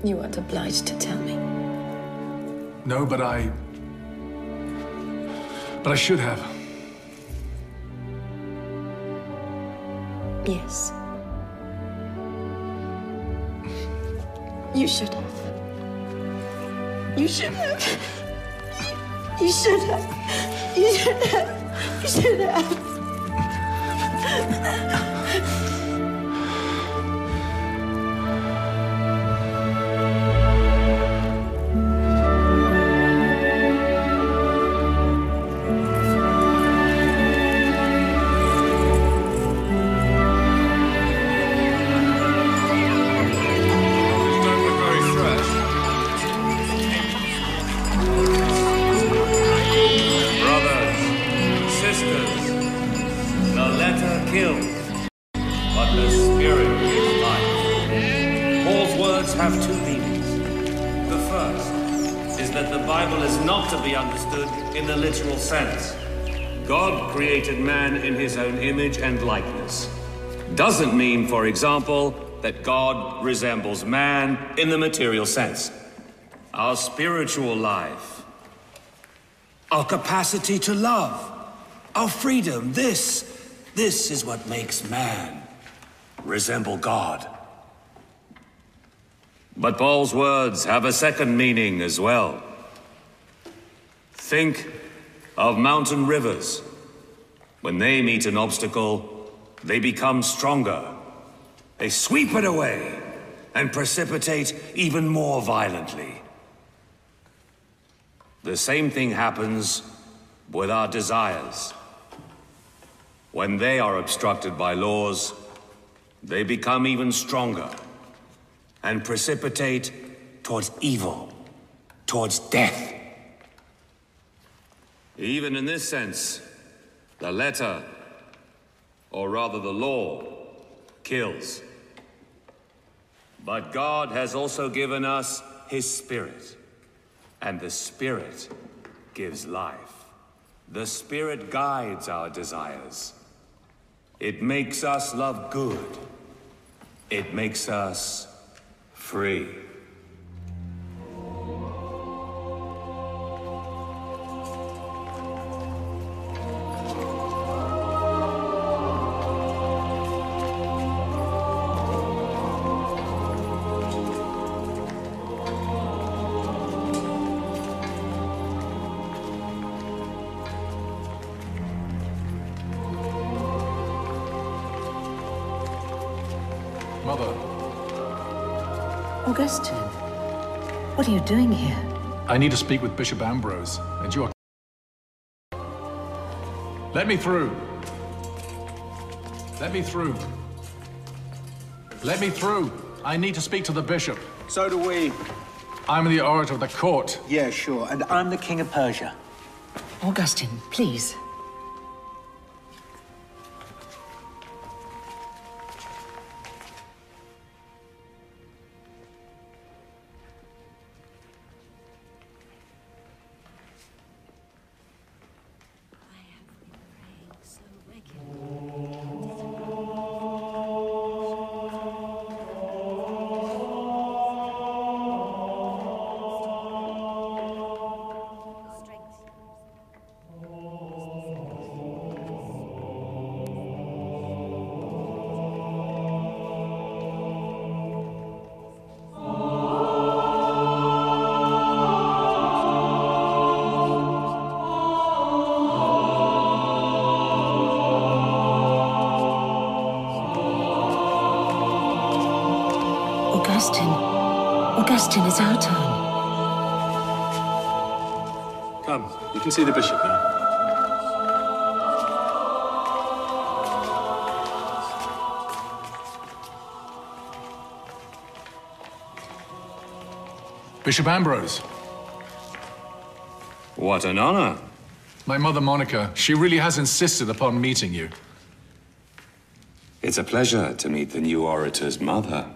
You aren't obliged to tell me. No, but I should have. Yes. You should have. You should have. You should have. You should have. You should have. In the literal sense. God created man in his own image and likeness. Doesn't mean, for example, that God resembles man in the material sense. Our spiritual life, our capacity to love, our freedom, this is what makes man resemble God. But Paul's words have a second meaning as well. Think of mountain rivers. When they meet an obstacle, they become stronger. They sweep it away and precipitate even more violently. The same thing happens with our desires. When they are obstructed by laws, they become even stronger and precipitate towards evil, towards death. Even in this sense, the letter, or rather the law, kills. But God has also given us His Spirit, and the Spirit gives life. The Spirit guides our desires. It makes us love good. It makes us free. Mother. Augustin, what are you doing here? I need to speak with Bishop Ambrose, and you are... Let me through. Let me through. Let me through. I need to speak to the bishop. So do we. I'm the orator of the court. Yeah, sure. And I'm the King of Persia. Augustin, please. Augustin, it's our turn. Come, you can see the bishop now. Bishop Ambrose. What an honor. My mother, Monica, she really has insisted upon meeting you. It's a pleasure to meet the new orator's mother.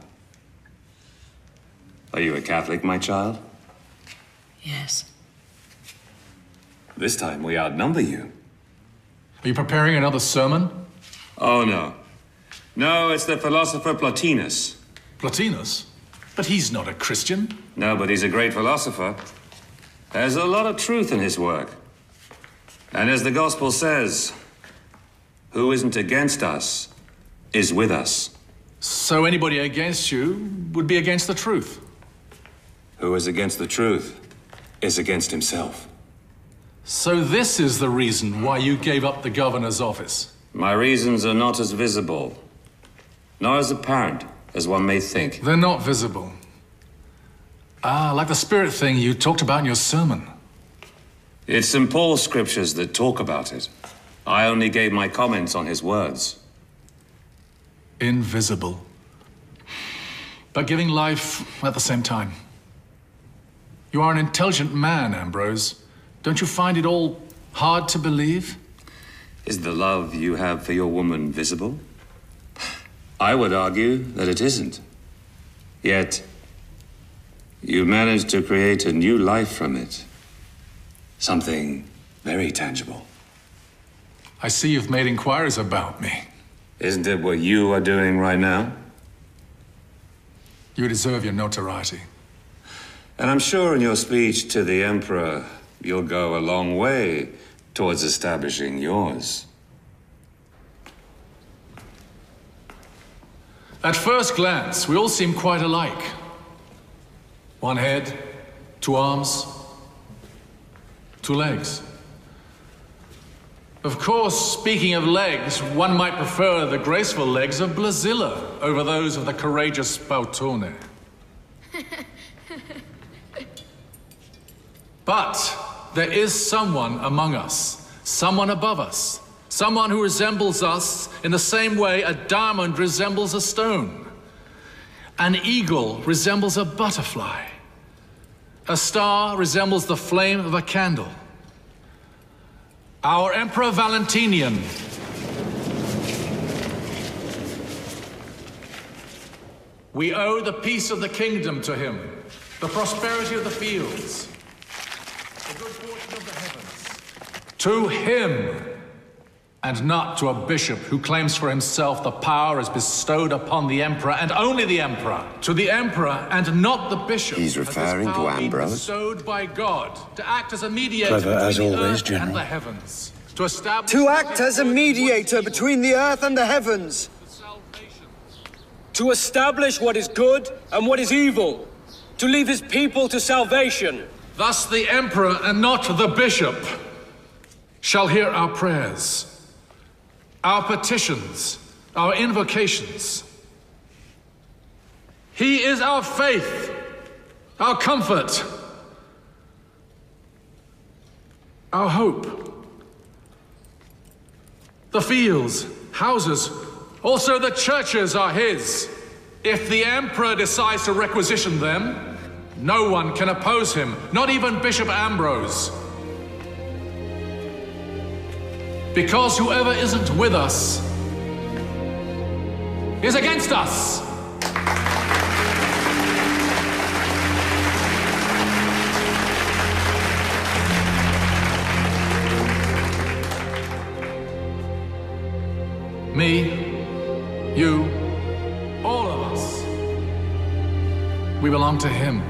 Are you a Catholic, my child? Yes. This time we outnumber you. Are you preparing another sermon? Oh, no. No, it's the philosopher Plotinus. Plotinus? But he's not a Christian. No, but he's a great philosopher. There's a lot of truth in his work. And as the gospel says, who isn't against us is with us. So anybody against you would be against the truth. Who is against the truth is against himself. So this is the reason why you gave up the governor's office. My reasons are not as visible, nor as apparent as one may think. They're not visible. Ah, like the spirit thing you talked about in your sermon. It's St. Paul's scriptures that talk about it. I only gave my comments on his words. Invisible. But giving life at the same time. You are an intelligent man, Ambrose. Don't you find it all hard to believe? Is the love you have for your woman visible? I would argue that it isn't. Yet, you managed to create a new life from it. Something very tangible. I see you've made inquiries about me. Isn't it what you are doing right now? You deserve your notoriety. And I'm sure in your speech to the Emperor, you'll go a long way towards establishing yours. At first glance, we all seem quite alike. One head, 2 arms, 2 legs. Of course, speaking of legs, one might prefer the graceful legs of Blazilla over those of the courageous Spautone. But there is someone among us, someone above us, someone who resembles us in the same way a diamond resembles a stone. An eagle resembles a butterfly. A star resembles the flame of a candle. Our Emperor Valentinian. We owe the peace of the kingdom to him, the prosperity of the fields, the good fortune of the heavens. To him, and not to a bishop who claims for himself the power is bestowed upon the emperor and only the emperor. To the emperor and not the bishop. He's referring to Ambrose. Bestowed by God to act as a mediator Clever as between the always, earth General. and the heavens. To establish To act as a mediator between the earth and the heavens. To establish what is good and what is evil. To lead his people to salvation. Thus the emperor and not the bishop shall hear our prayers, our petitions, our invocations. He is our faith, our comfort, our hope. The fields, houses, also the churches are his. If the emperor decides to requisition them, no one can oppose him, not even Bishop Ambrose. Because whoever isn't with us is against us. Me, you, all of us, we belong to him.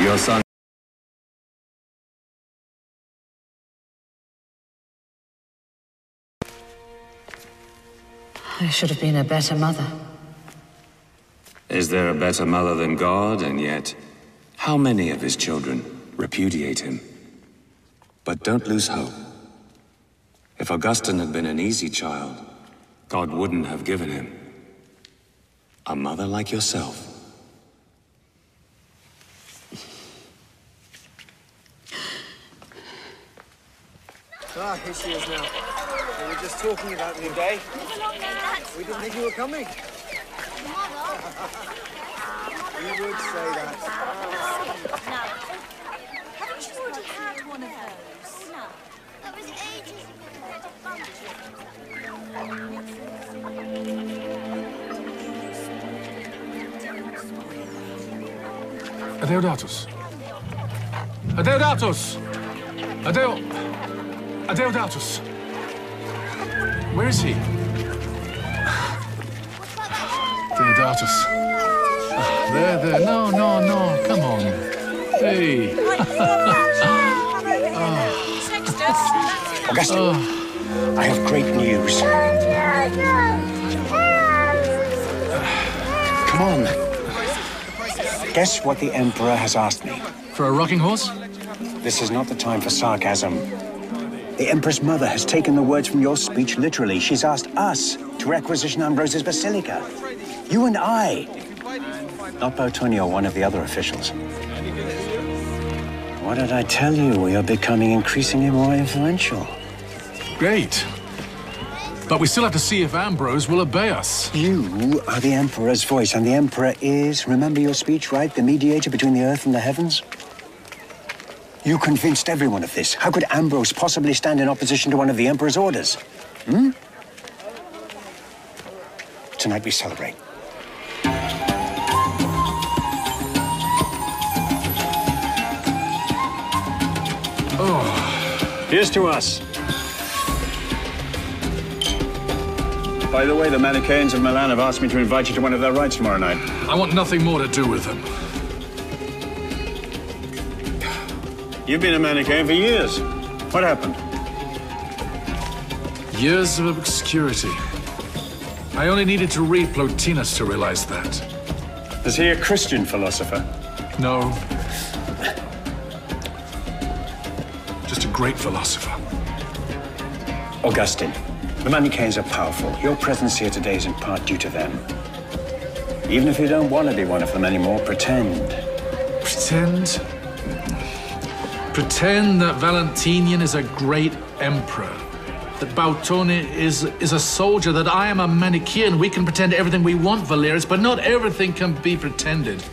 Your son. I should have been a better mother. Is there a better mother than God? And yet, how many of his children repudiate him? But don't lose hope. If Augustine had been an easy child, God wouldn't have given him a mother like yourself. Ah, here she is now. We were just talking about the day. We didn't think you were coming. You would say that. Haven't you already had one of those? No. That was ages ago. Adeodatus. Adeodatus! Adeodatus. Where is he? Adeodatus. There. No. Come on. Hey. Augustin, I have great news. Come on. Guess what the Emperor has asked me? For a rocking horse? This is not the time for sarcasm. The Empress Mother has taken the words from your speech literally. She's asked us to requisition Ambrose's basilica. You and I. Not Bertoni or one of the other officials. What did I tell you? We are becoming increasingly more influential. Great. But we still have to see if Ambrose will obey us. You are the Emperor's voice, and the Emperor is, remember your speech, right? The mediator between the earth and the heavens? You convinced everyone of this. How could Ambrose possibly stand in opposition to one of the Emperor's orders? Tonight we celebrate. Here's to us. By the way, the Manichaeans of Milan have asked me to invite you to one of their rites tomorrow night. I want nothing more to do with them. You've been a Manichaean for years. What happened? Years of obscurity. I only needed to read Plotinus to realize that. Is he a Christian philosopher? No. Just a great philosopher. Augustin, the Manichaeans are powerful. Your presence here today is in part due to them. Even if you don't want to be one of them anymore, pretend. Pretend? Pretend that Valentinian is a great emperor. That Bautone is a soldier, that I am a Manichaean. We can pretend everything we want, Valerius, but not everything can be pretended.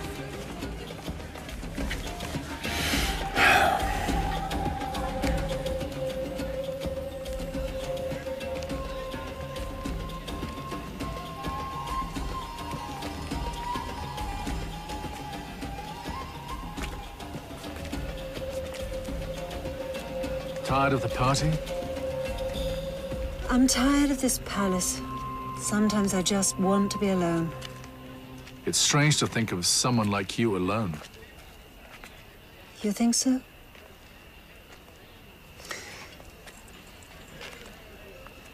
Tired of the party? I'm tired of this palace. Sometimes I just want to be alone. It's strange to think of someone like you alone. You think so?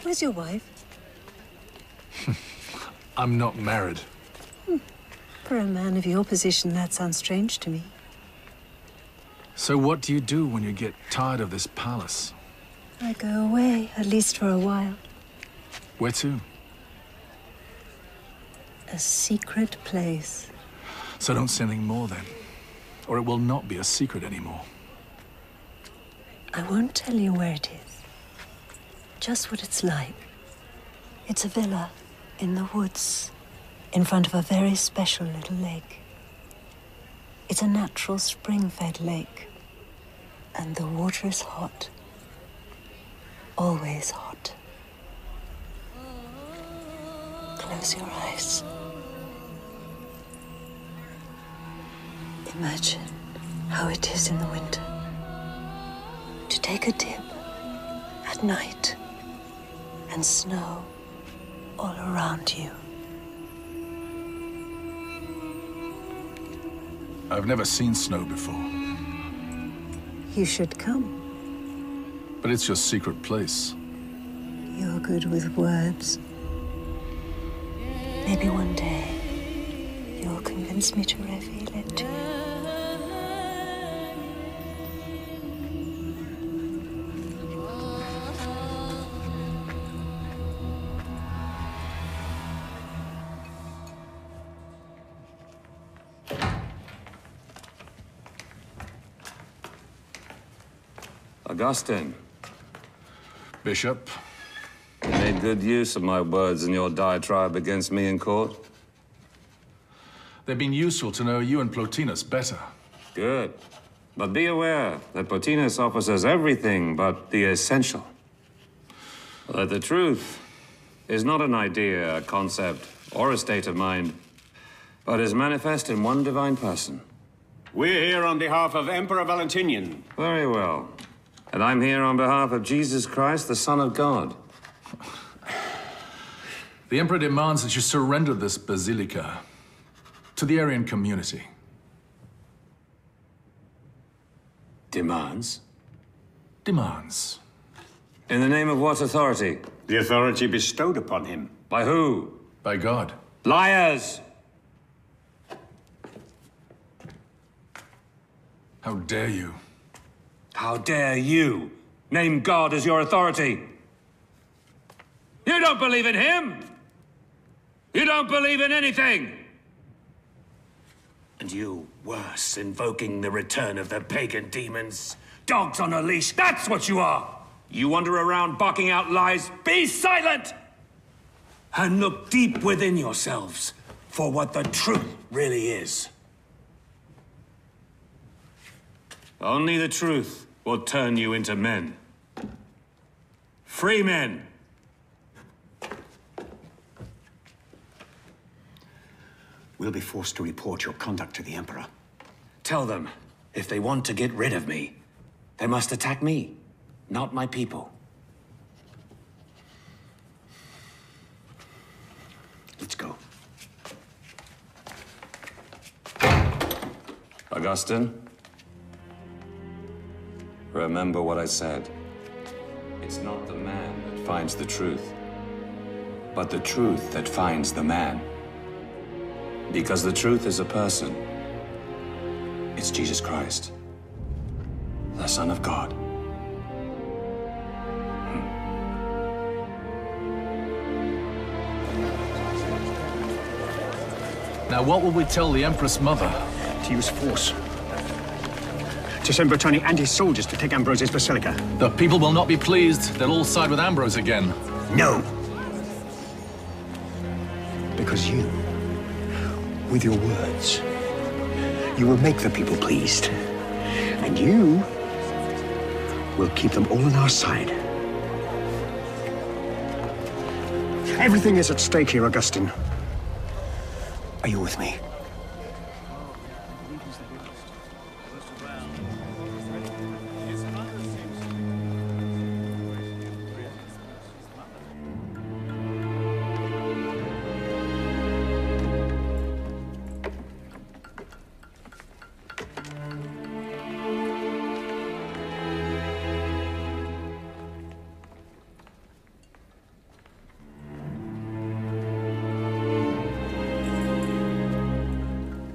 Where's your wife? I'm not married. For a man of your position, that sounds strange to me. So what do you do when you get tired of this palace? I go away, at least for a while. Where to? A secret place. So don't say anything more then, or it will not be a secret anymore. I won't tell you where it is. Just what it's like. It's a villa in the woods, in front of a very special little lake. It's a natural spring-fed lake, and the water is hot. Always hot. Close your eyes. Imagine how it is in the winter to take a dip at night and snow all around you. I've never seen snow before. You should come. But it's your secret place. You're good with words. Maybe one day you'll convince me to reveal it to you. Augustin. Bishop. You made good use of my words in your diatribe against me in court. They've been useful to know you and Plotinus better. Good. But be aware that Plotinus offers us everything but the essential. That the truth is not an idea, a concept, or a state of mind, but is manifest in one divine person, We're here on behalf of Emperor Valentinian. Very well. And I'm here on behalf of Jesus Christ, the Son of God. The Emperor demands that you surrender this basilica to the Aryan community. Demands? Demands. In the name of what authority? The authority bestowed upon him. By who? By God. Liars! How dare you? How dare you name God as your authority? You don't believe in him! You don't believe in anything! And you, worse, invoking the return of the pagan demons. Dogs on a leash, that's what you are! You wander around barking out lies. Be silent! And look deep within yourselves for what the truth really is. Only the truth will turn you into men. Free men. We'll be forced to report your conduct to the Emperor. Tell them, if they want to get rid of me, they must attack me, not my people. Let's go. Augustin, remember what I said. It's not the man that finds the truth, but the truth that finds the man. Because the truth is a person. It's Jesus Christ, the Son of God. Now, what will we tell the Empress Mother? To use force. To send Bertoni and his soldiers to take Ambrose's basilica. The people will not be pleased. They'll all side with Ambrose again. No! Because you, with your words, you will make the people pleased. And you will keep them all on our side. Everything is at stake here, Augustin. Are you with me?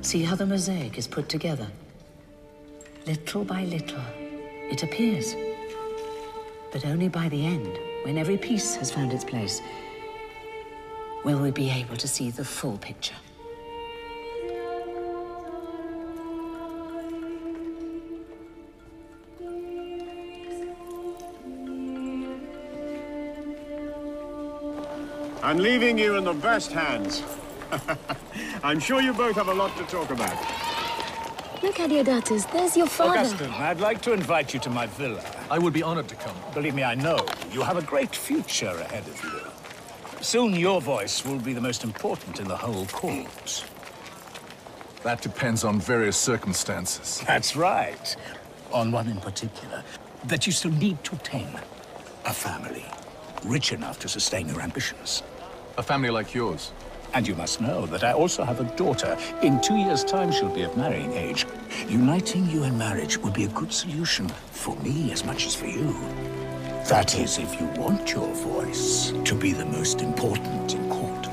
See how the mosaic is put together? Little by little, it appears. But only by the end, when every piece has found its place, will we be able to see the full picture. I'm leaving you in the best hands. I'm sure you both have a lot to talk about. Look, Adeodatus, there's your father. Augustin, I'd like to invite you to my villa. I would be honored to come. Believe me, I know. You have a great future ahead of you. Soon your voice will be the most important in the whole court. That depends on various circumstances. That's right. On one in particular, that you still need to attain. A family, rich enough to sustain your ambitions. A family like yours. And you must know that I also have a daughter. In 2 years' time, she'll be of marrying age. Uniting you in marriage would be a good solution for me as much as for you. That is, if you want your voice to be the most important in court.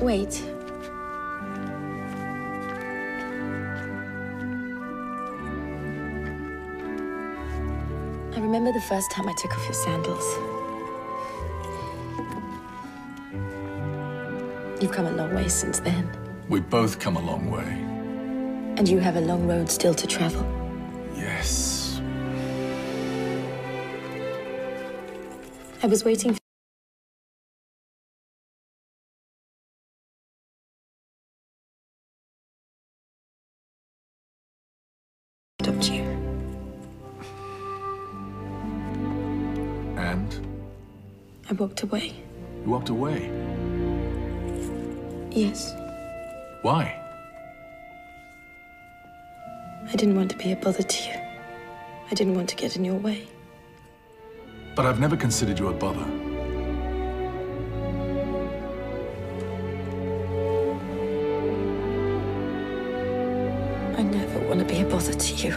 Wait. I remember the first time I took off your sandals. You've come a long way since then. We've both come a long way. And you have a long road still to travel. Yes. I was waiting for you. I walked away. You walked away? Yes. Why? I didn't want to be a bother to you. I didn't want to get in your way. But I've never considered you a bother. I never want to be a bother to you.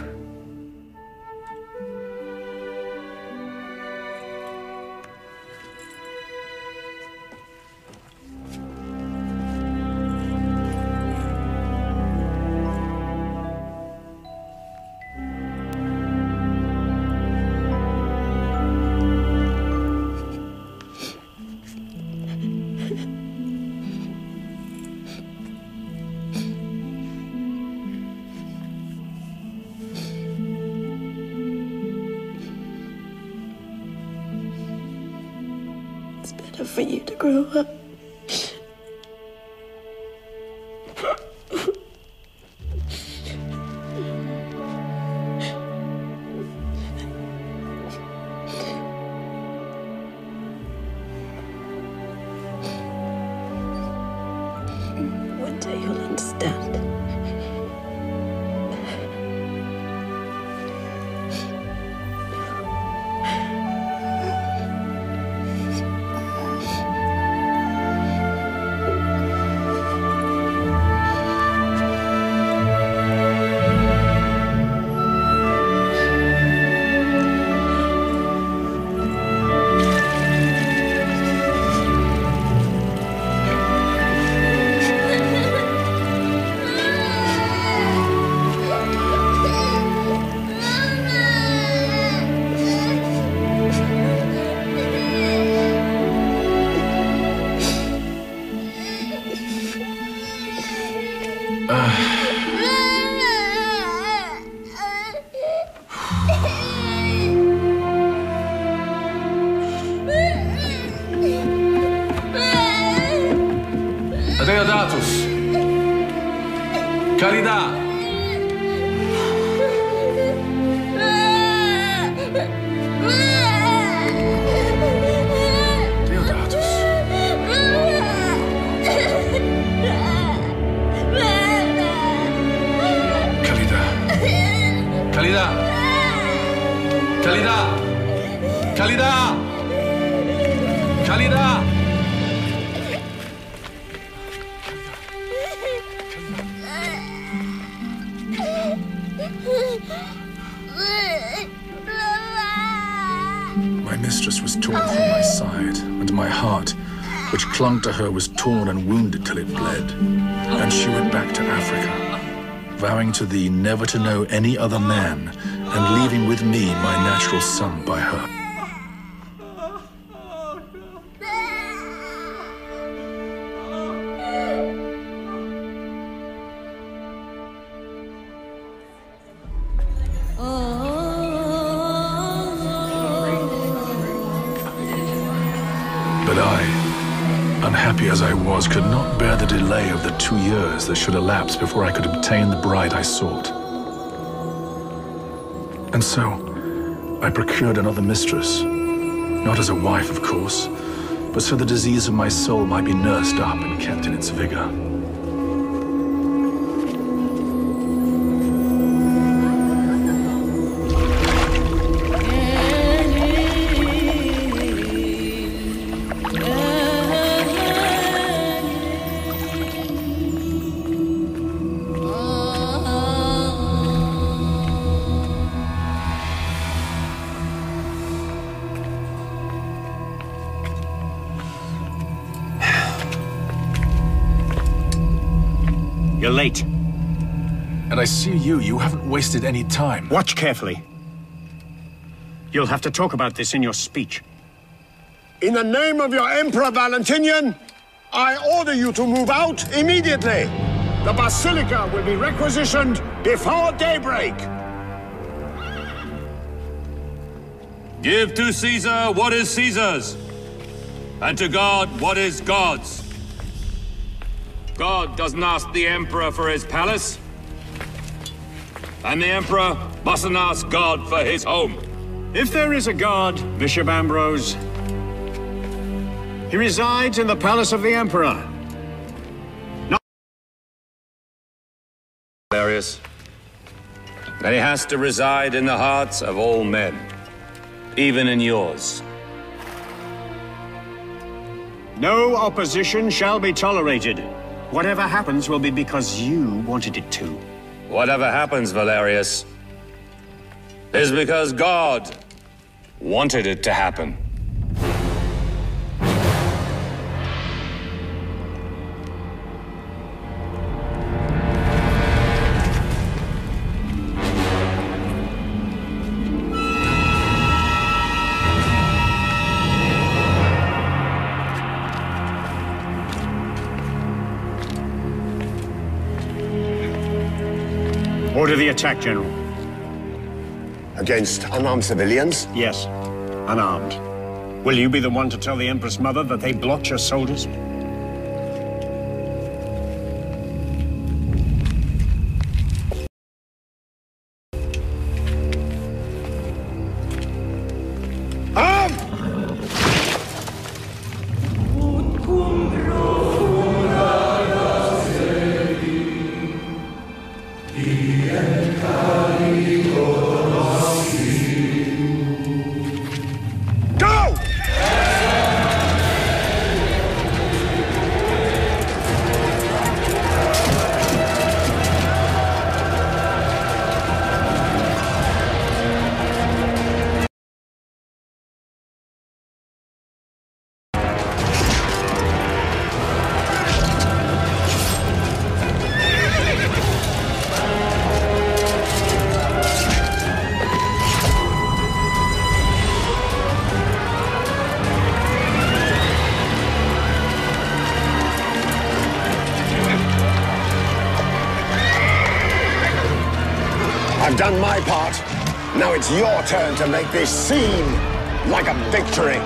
For you to grow up. One day you'll understand. Deodatus. Caridad. Deodatus. Caridad. Caridad. Caridad. Caridad. Caridad. My mistress was torn from my side, and my heart, which clung to her, was torn and wounded till it bled. And she went back to Africa, vowing to thee never to know any other man, and leaving with me my natural son by her. But I, unhappy as I was, could not bear the delay of the 2 years that should elapse before I could obtain the bride I sought. And so, I procured another mistress, not as a wife, of course, but so the disease of my soul might be nursed up and kept in its vigor. You're late. And I see you haven't wasted any time. Watch carefully. You'll have to talk about this in your speech. In the name of your Emperor Valentinian, I order you to move out immediately. The Basilica will be requisitioned before daybreak. Give to Caesar what is Caesar's, and to God what is God's. God doesn't ask the Emperor for his palace, and the Emperor mustn't ask God for his home. If there is a God, Bishop Ambrose, He resides in the palace of the Emperor. Valerius. And he has to reside in the hearts of all men, even in yours. No opposition shall be tolerated. Whatever happens will be because you wanted it to. Whatever happens, Valerius, is because God wanted it to happen. Order the attack, General. Against unarmed civilians? Yes, unarmed. Will you be the one to tell the Empress Mother that they blocked your soldiers? I've done my part. Now it's your turn to make this seem like a victory.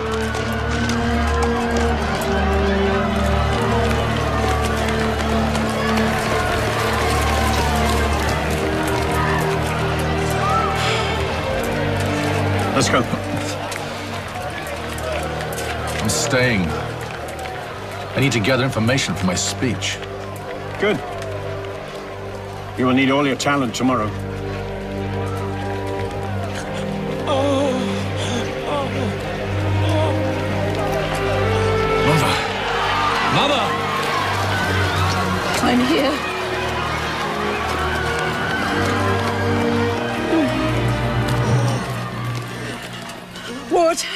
Let's go. I'm staying. I need to gather information for my speech. Good. You will need all your talent tomorrow. Mother! I'm here. Water!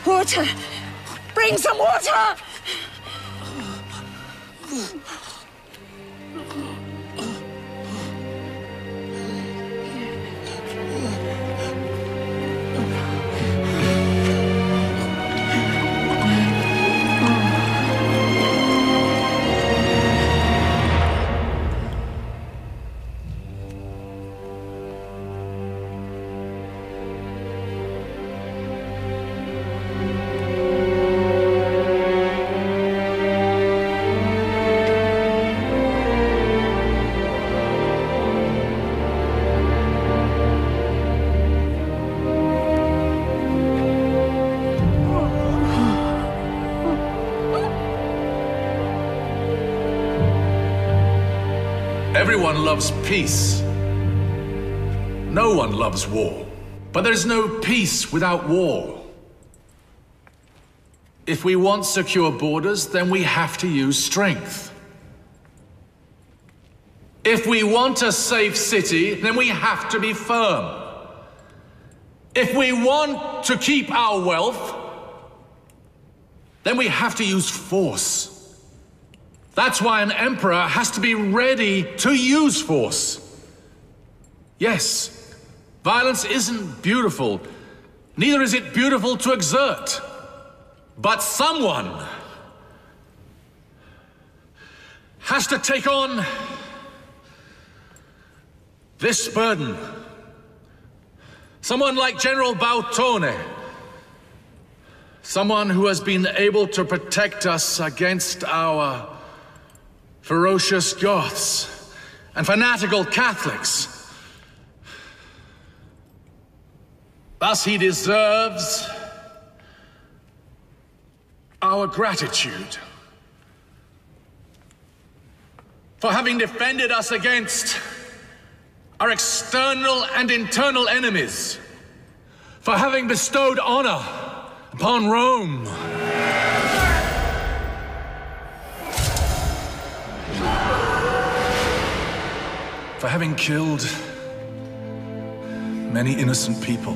Water! Bring some water! Everyone loves peace. No one loves war. But there's no peace without war. If we want secure borders, then we have to use strength. If we want a safe city, then we have to be firm. If we want to keep our wealth, then we have to use force. That's why an emperor has to be ready to use force. Yes, violence isn't beautiful. Neither is it beautiful to exert. But someone has to take on this burden. Someone like General Bautone. Someone who has been able to protect us against our ferocious Goths and fanatical Catholics. Thus he deserves our gratitude for having defended us against our external and internal enemies, for having bestowed honor upon Rome, for having killed many innocent people.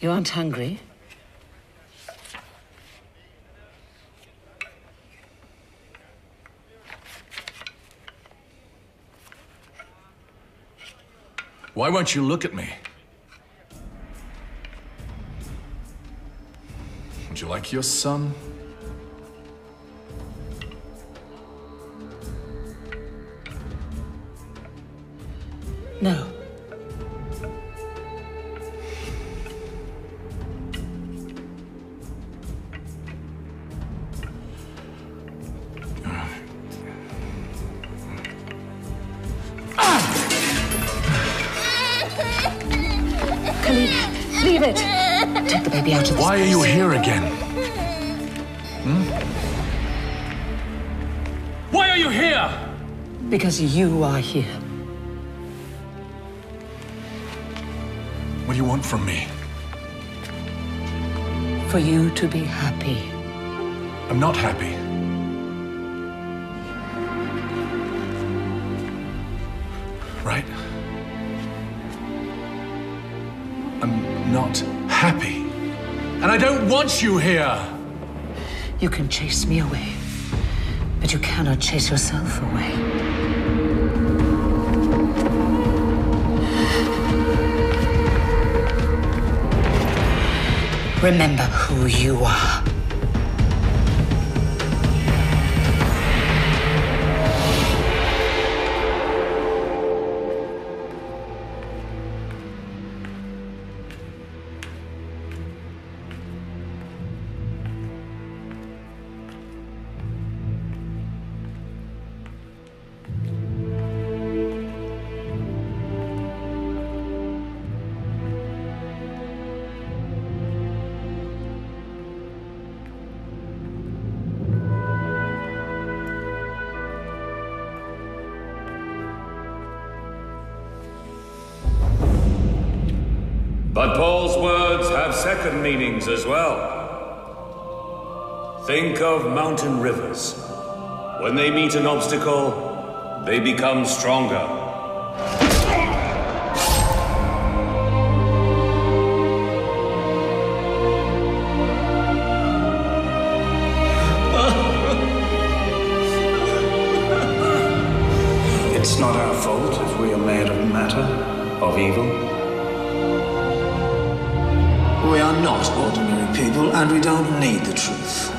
You aren't hungry? Why won't you look at me? Would you like your son? No. Leave it! Take the baby out of this. Why are you here again? Why are you here? Because you are here. What do you want from me? For you to be happy. I'm not happy. Right? I'm not happy. And I don't want you here! You can chase me away, but you cannot chase yourself away. Remember who you are. But Paul's words have second meanings as well. Think of mountain rivers. When they meet an obstacle, they become stronger. It's not our fault if we are made of matter, of evil. We are not ordinary people, and we don't need the truth.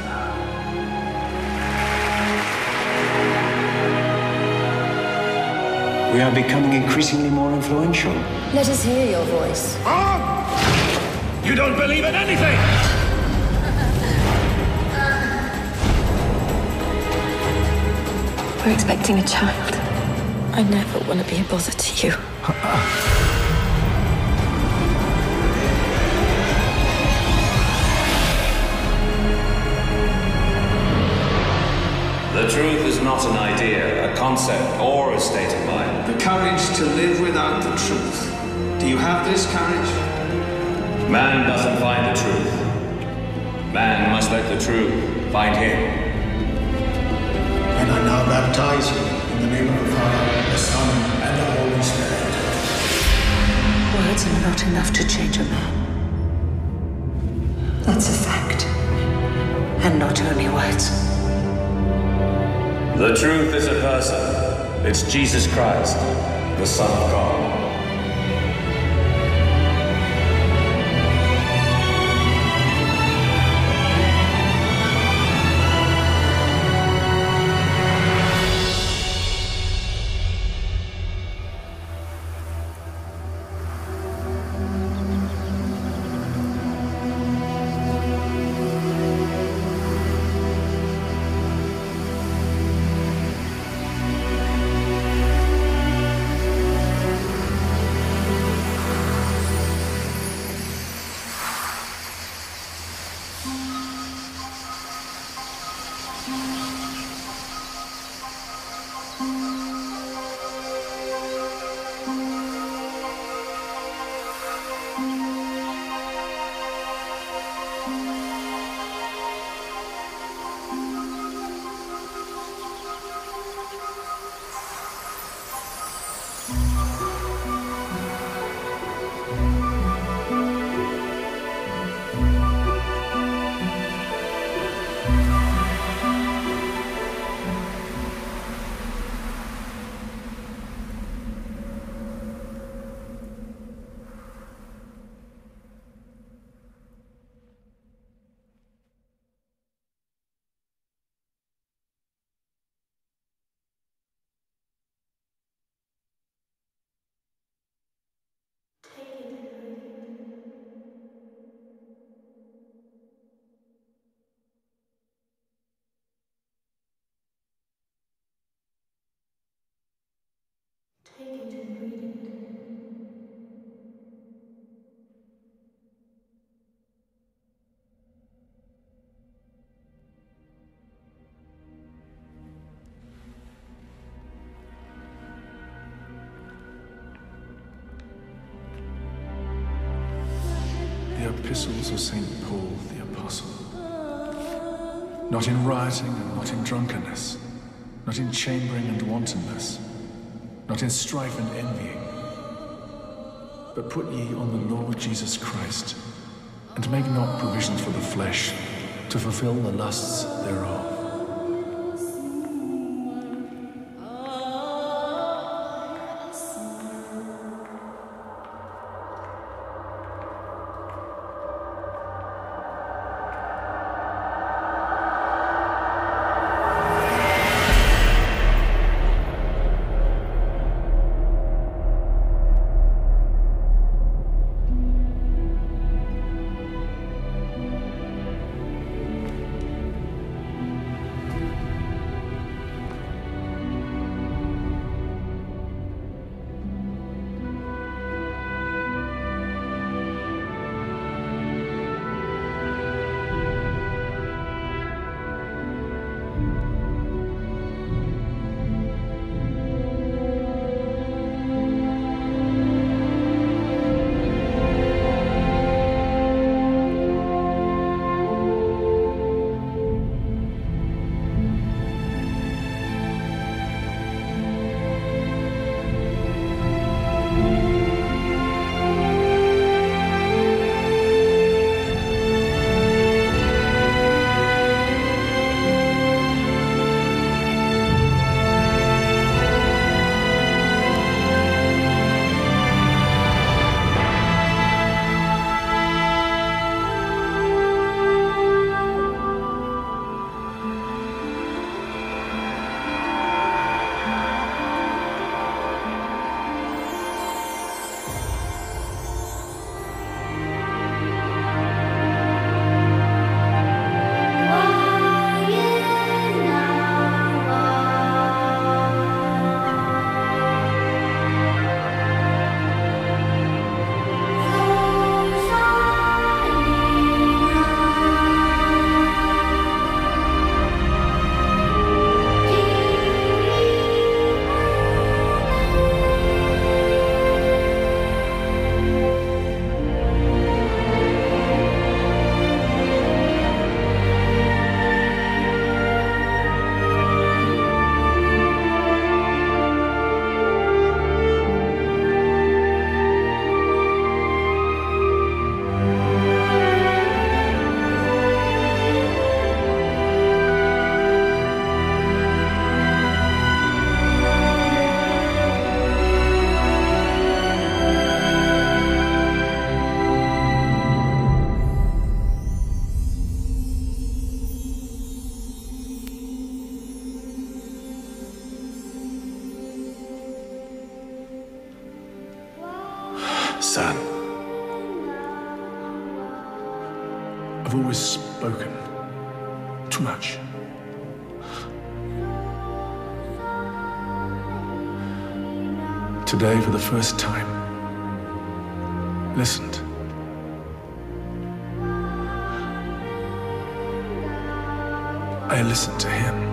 We are becoming increasingly more influential. Let us hear your voice. You don't believe in anything! We're expecting a child. I never want to be a bother to you. The truth is not an idea, a concept, or a state of mind. The courage to live without the truth. Do you have this courage? Man doesn't find the truth. Man must let the truth find him. And I now baptize you in the name of the Father, the Son, and the Holy Spirit. Words are not enough to change a man. That's a fact. And not only words. The truth is a person, It's Jesus Christ, the Son of God. Take it and read it. The epistles of St. Paul the Apostle. Not in rioting and not in drunkenness, not in chambering and wantonness, not in strife and envying, but put ye on the Lord Jesus Christ, and make not provisions for the flesh to fulfill the lusts thereof. I've always spoken too much. Today, for the first time, listened. I listened to him.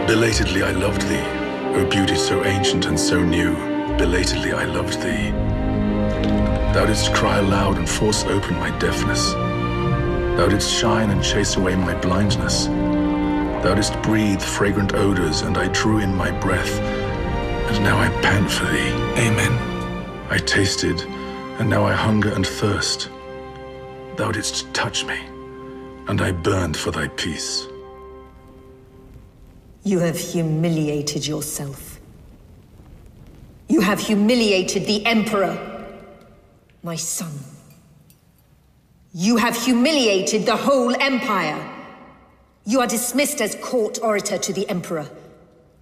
Belatedly I loved thee, O beauty so ancient and so new. Belatedly I loved thee. Thou didst cry aloud and force open my deafness. Thou didst shine and chase away my blindness. Thou didst breathe fragrant odors, and I drew in my breath, and now I pant for thee. Amen. I tasted, and now I hunger and thirst. Thou didst touch me, and I burned for thy peace. You have humiliated yourself. You have humiliated the Emperor, my son. You have humiliated the whole Empire. You are dismissed as court orator to the Emperor.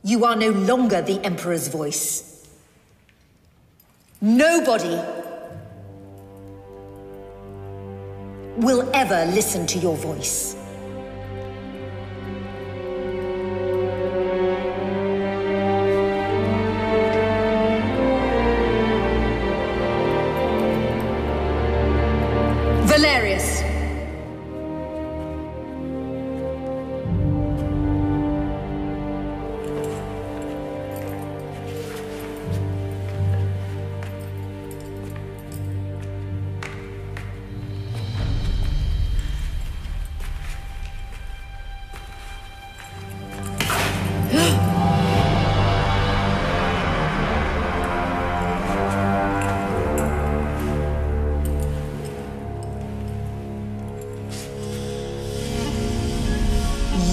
You are no longer the Emperor's voice. Nobody will ever listen to your voice. Valerius.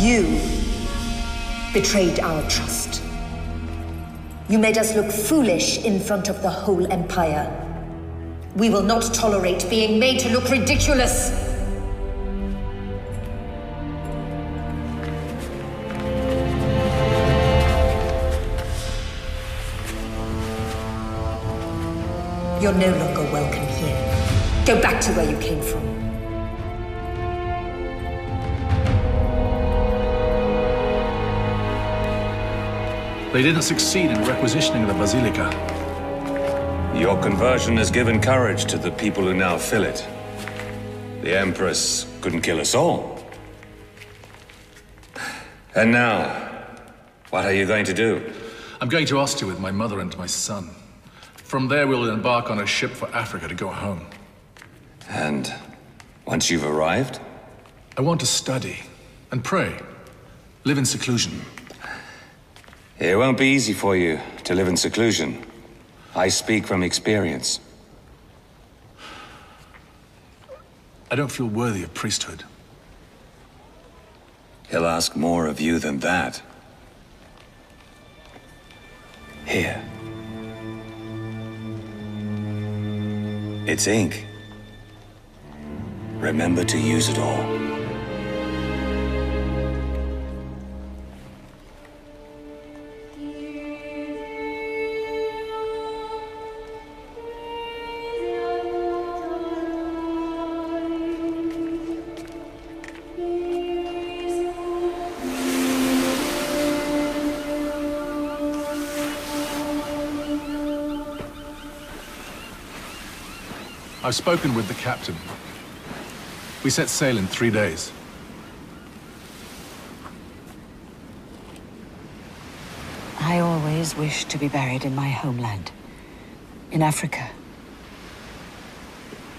You betrayed our trust. You made us look foolish in front of the whole Empire. We will not tolerate being made to look ridiculous. You're no longer welcome here. Go back to where you came from. They didn't succeed in requisitioning the Basilica. Your conversion has given courage to the people who now fill it. The Empress couldn't kill us all. And now, what are you going to do? I'm going to Ostia with my mother and my son. From there, we'll embark on a ship for Africa to go home. And once you've arrived? I want to study and pray. Live in seclusion. It won't be easy for you to live in seclusion. I speak from experience. I don't feel worthy of priesthood. He'll ask more of you than that. Here. It's ink. Remember to use it all. I've spoken with the captain. We set sail in 3 days. I always wished to be buried in my homeland, in Africa.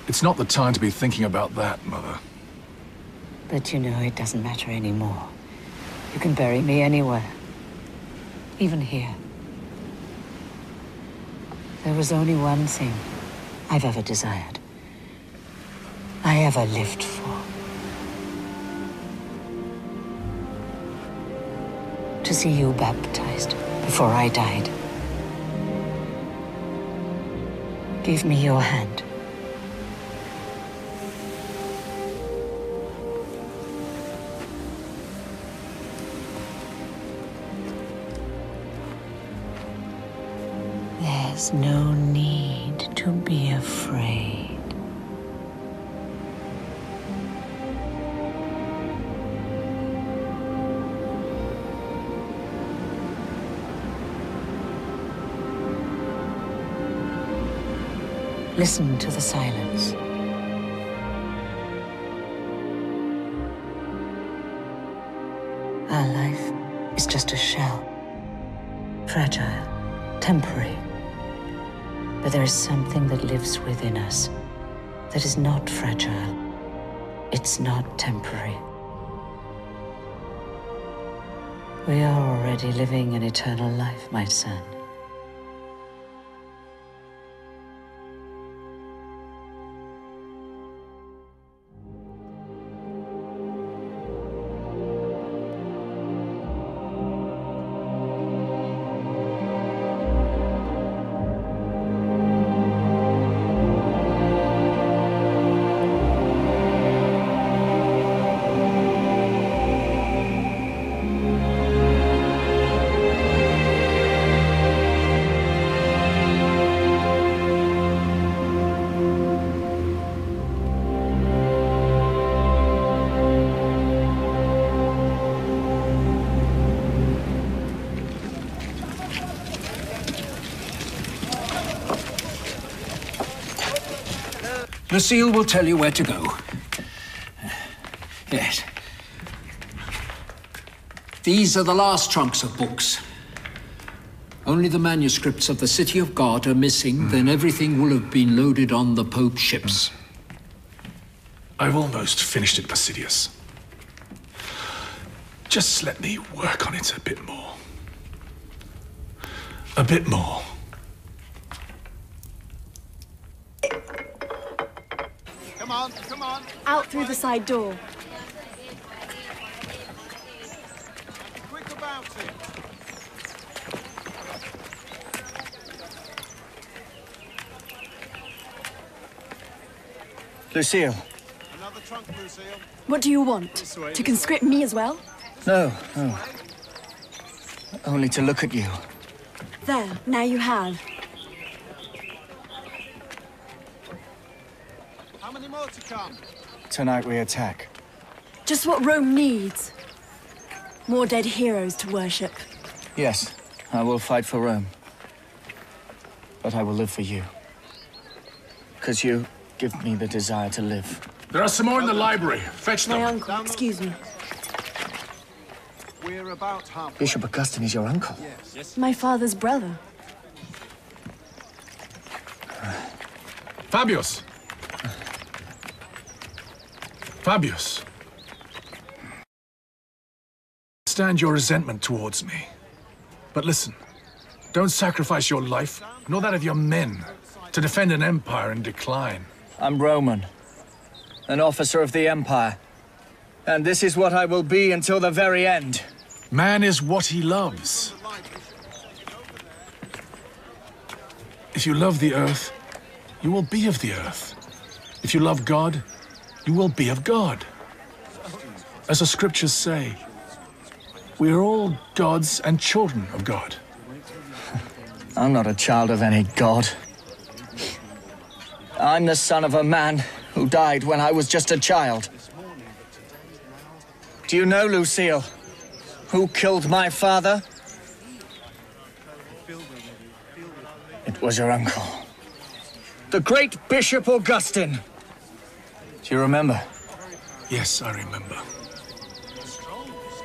It's not the time to be thinking about that, Mother. But you know, it doesn't matter anymore. You can bury me anywhere, even here. There was only one thing I've ever desired, I ever lived for. To see you baptized before I died. Give me your hand. There's no need to be afraid. Listen to the silence. Our life is just a shell. Fragile, temporary. But there is something that lives within us that is not fragile. It's not temporary. We are already living an eternal life, my son. Lucille will tell you where to go. Yes. These are the last trunks of books. Only the manuscripts of the City of God are missing, then everything will have been loaded on the Pope's ships. I've almost finished it, Basidius. Just let me work on it a bit more. A bit more. Come on. Out through the side door. Quick about it. Lucille. Another trunk, Lucille. What do you want? To conscript me as well? No. Only to look at you. There, now you have. How many more to come? Tonight we attack. Just what Rome needs. More dead heroes to worship. Yes, I will fight for Rome. But I will live for you. Because you give me the desire to live. There are some more in the library. Fetch them. My uncle, excuse me. We're about halfway. Bishop Augustin is your uncle? Yes. My father's brother. Fabius! Fabius. Understand your resentment towards me. But listen, don't sacrifice your life, nor that of your men, to defend an empire in decline. I'm Roman, an officer of the Empire. And this is what I will be until the very end. Man is what he loves. If you love the earth, you will be of the earth. If you love God, you will be of God. As the scriptures say, we are all gods and children of God. I'm not a child of any god. I'm the son of a man who died when I was just a child. Do you know, Lucille, who killed my father? It was your uncle, the great Bishop Augustin. Do you remember? Yes, I remember.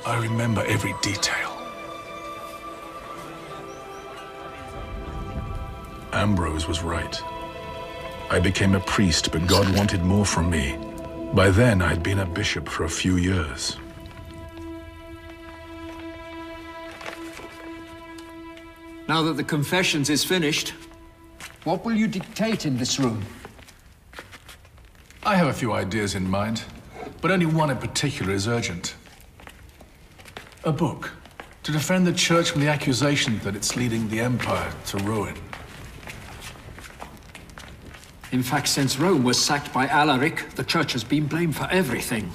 I remember every detail. Ambrose was right. I became a priest, but God wanted more from me. By then, I'd been a bishop for a few years. Now that the confessions is finished, what will you dictate in this room? I have a few ideas in mind, but only one in particular is urgent. A book to defend the Church from the accusation that it's leading the Empire to ruin. In fact, since Rome was sacked by Alaric, the Church has been blamed for everything.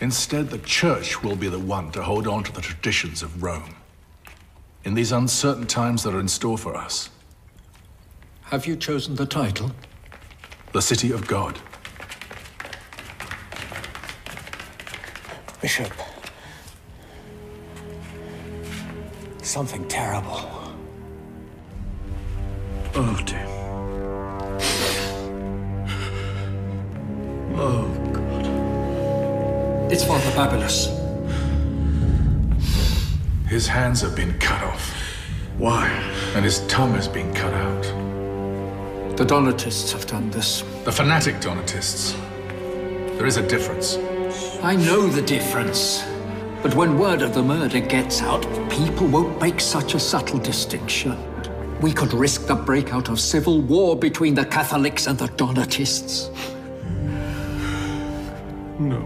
Instead, the Church will be the one to hold on to the traditions of Rome. In these uncertain times that are in store for us. Have you chosen the title? The City of God. Bishop. Something terrible. Oh, dear. Oh, God. It's Father Babylos. His hands have been cut off. Why? And his tongue has been cut out. The Donatists have done this. The fanatic Donatists. There is a difference. I know the difference. But when word of the murder gets out, people won't make such a subtle distinction. We could risk the breakout of civil war between the Catholics and the Donatists. No.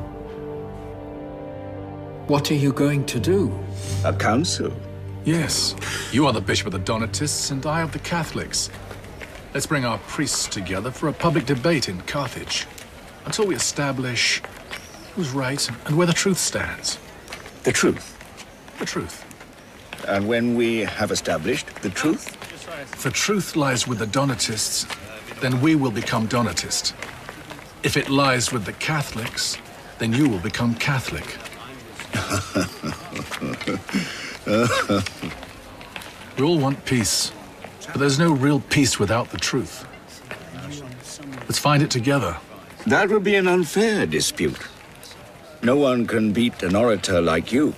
What are you going to do? A council? Yes. You are the bishop of the Donatists, and I of the Catholics. Let's bring our priests together for a public debate in Carthage, until we establish who's right and where the truth stands. The truth? The truth. And when we have established the truth? If the truth lies with the Donatists, then we will become Donatist. If it lies with the Catholics, then you will become Catholic. We all want peace, but there's no real peace without the truth. Let's find it together. That would be an unfair dispute. No one can beat an orator like you.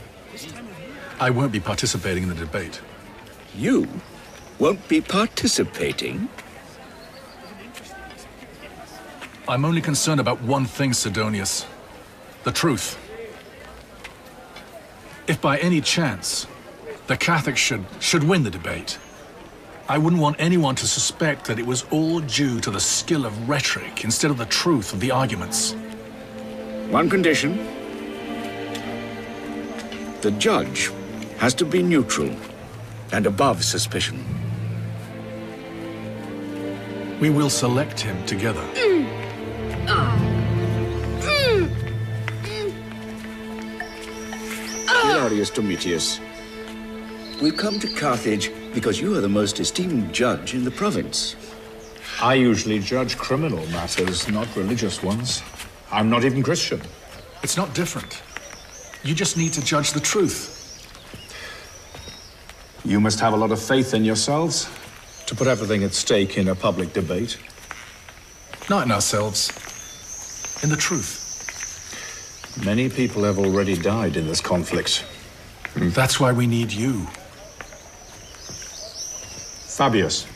I won't be participating in the debate. You won't be participating? I'm only concerned about one thing, Sidonius. The truth. If by any chance the Catholics should win the debate, I wouldn't want anyone to suspect that it was all due to the skill of rhetoric instead of the truth of the arguments. One condition. The judge has to be neutral and above suspicion. We will select him together. Hilarious Domitius. We've come to Carthage because you are the most esteemed judge in the province. I usually judge criminal matters, not religious ones. I'm not even Christian. It's not different. You just need to judge the truth. You must have a lot of faith in yourselves to put everything at stake in a public debate. Not in ourselves. In the truth. Many people have already died in this conflict. That's why we need you. Fabius.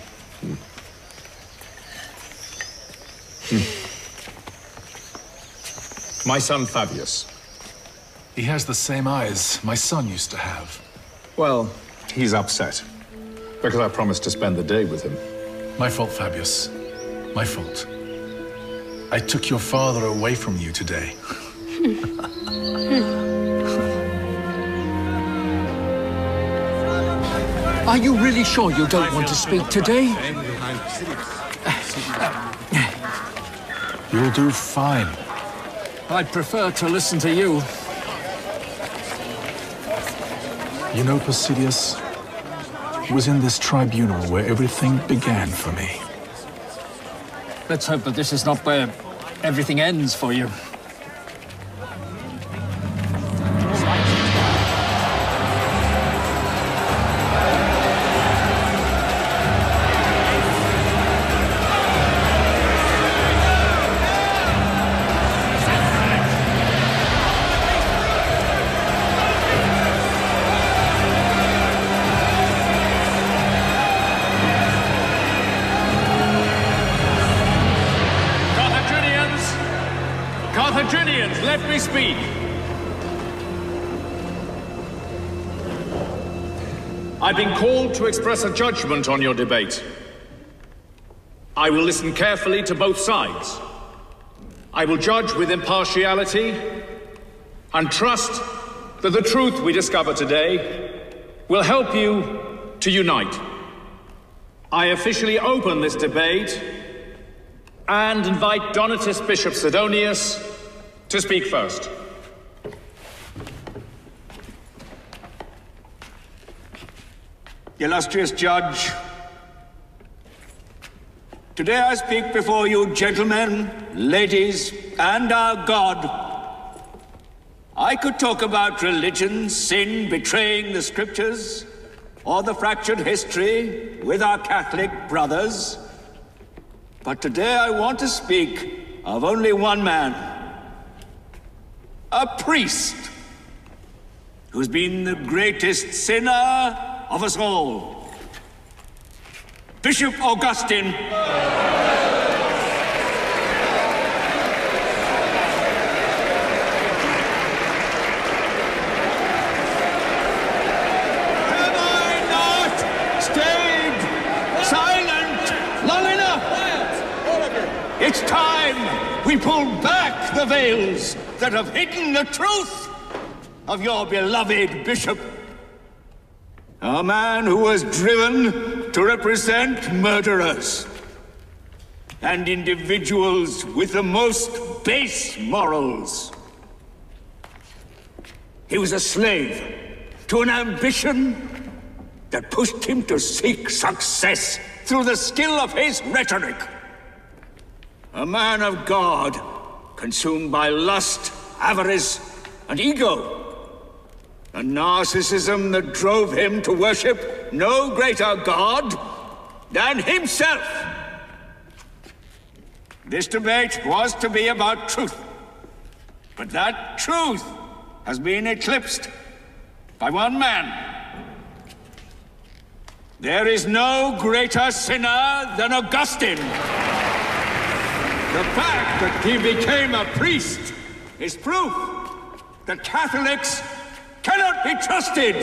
My son Fabius. He has the same eyes my son used to have. Well, he's upset. Because I promised to spend the day with him. My fault, Fabius. My fault. I took your father away from you today. Are you really sure you don't want to speak today? You'll do fine. I'd prefer to listen to you. You know, Placidius, it was in this tribunal where everything began for me. Let's hope that this is not where everything ends for you. Carthaginians, let me speak. I've been called to express a judgment on your debate. I will listen carefully to both sides. I will judge with impartiality and trust that the truth we discover today will help you to unite. I officially open this debate and invite Donatus Bishop Sidonius to speak first. Illustrious Judge, today I speak before you, gentlemen, ladies, and our God. I could talk about religion, sin, betraying the scriptures, or the fractured history with our Catholic brothers. But today I want to speak of only one man, a priest, who's been the greatest sinner of us all. Bishop Augustin. Have I not stayed silent long enough? It's time we pull back the veils that have hidden the truth of your beloved bishop. A man who was driven to represent murderers and individuals with the most base morals. He was a slave to an ambition that pushed him to seek success through the skill of his rhetoric. A man of God, consumed by lust, avarice, and ego. A narcissism that drove him to worship no greater God than himself. This debate was to be about truth, but that truth has been eclipsed by one man. There is no greater sinner than Augustine. The fact that he became a priest is proof that Catholics cannot be trusted.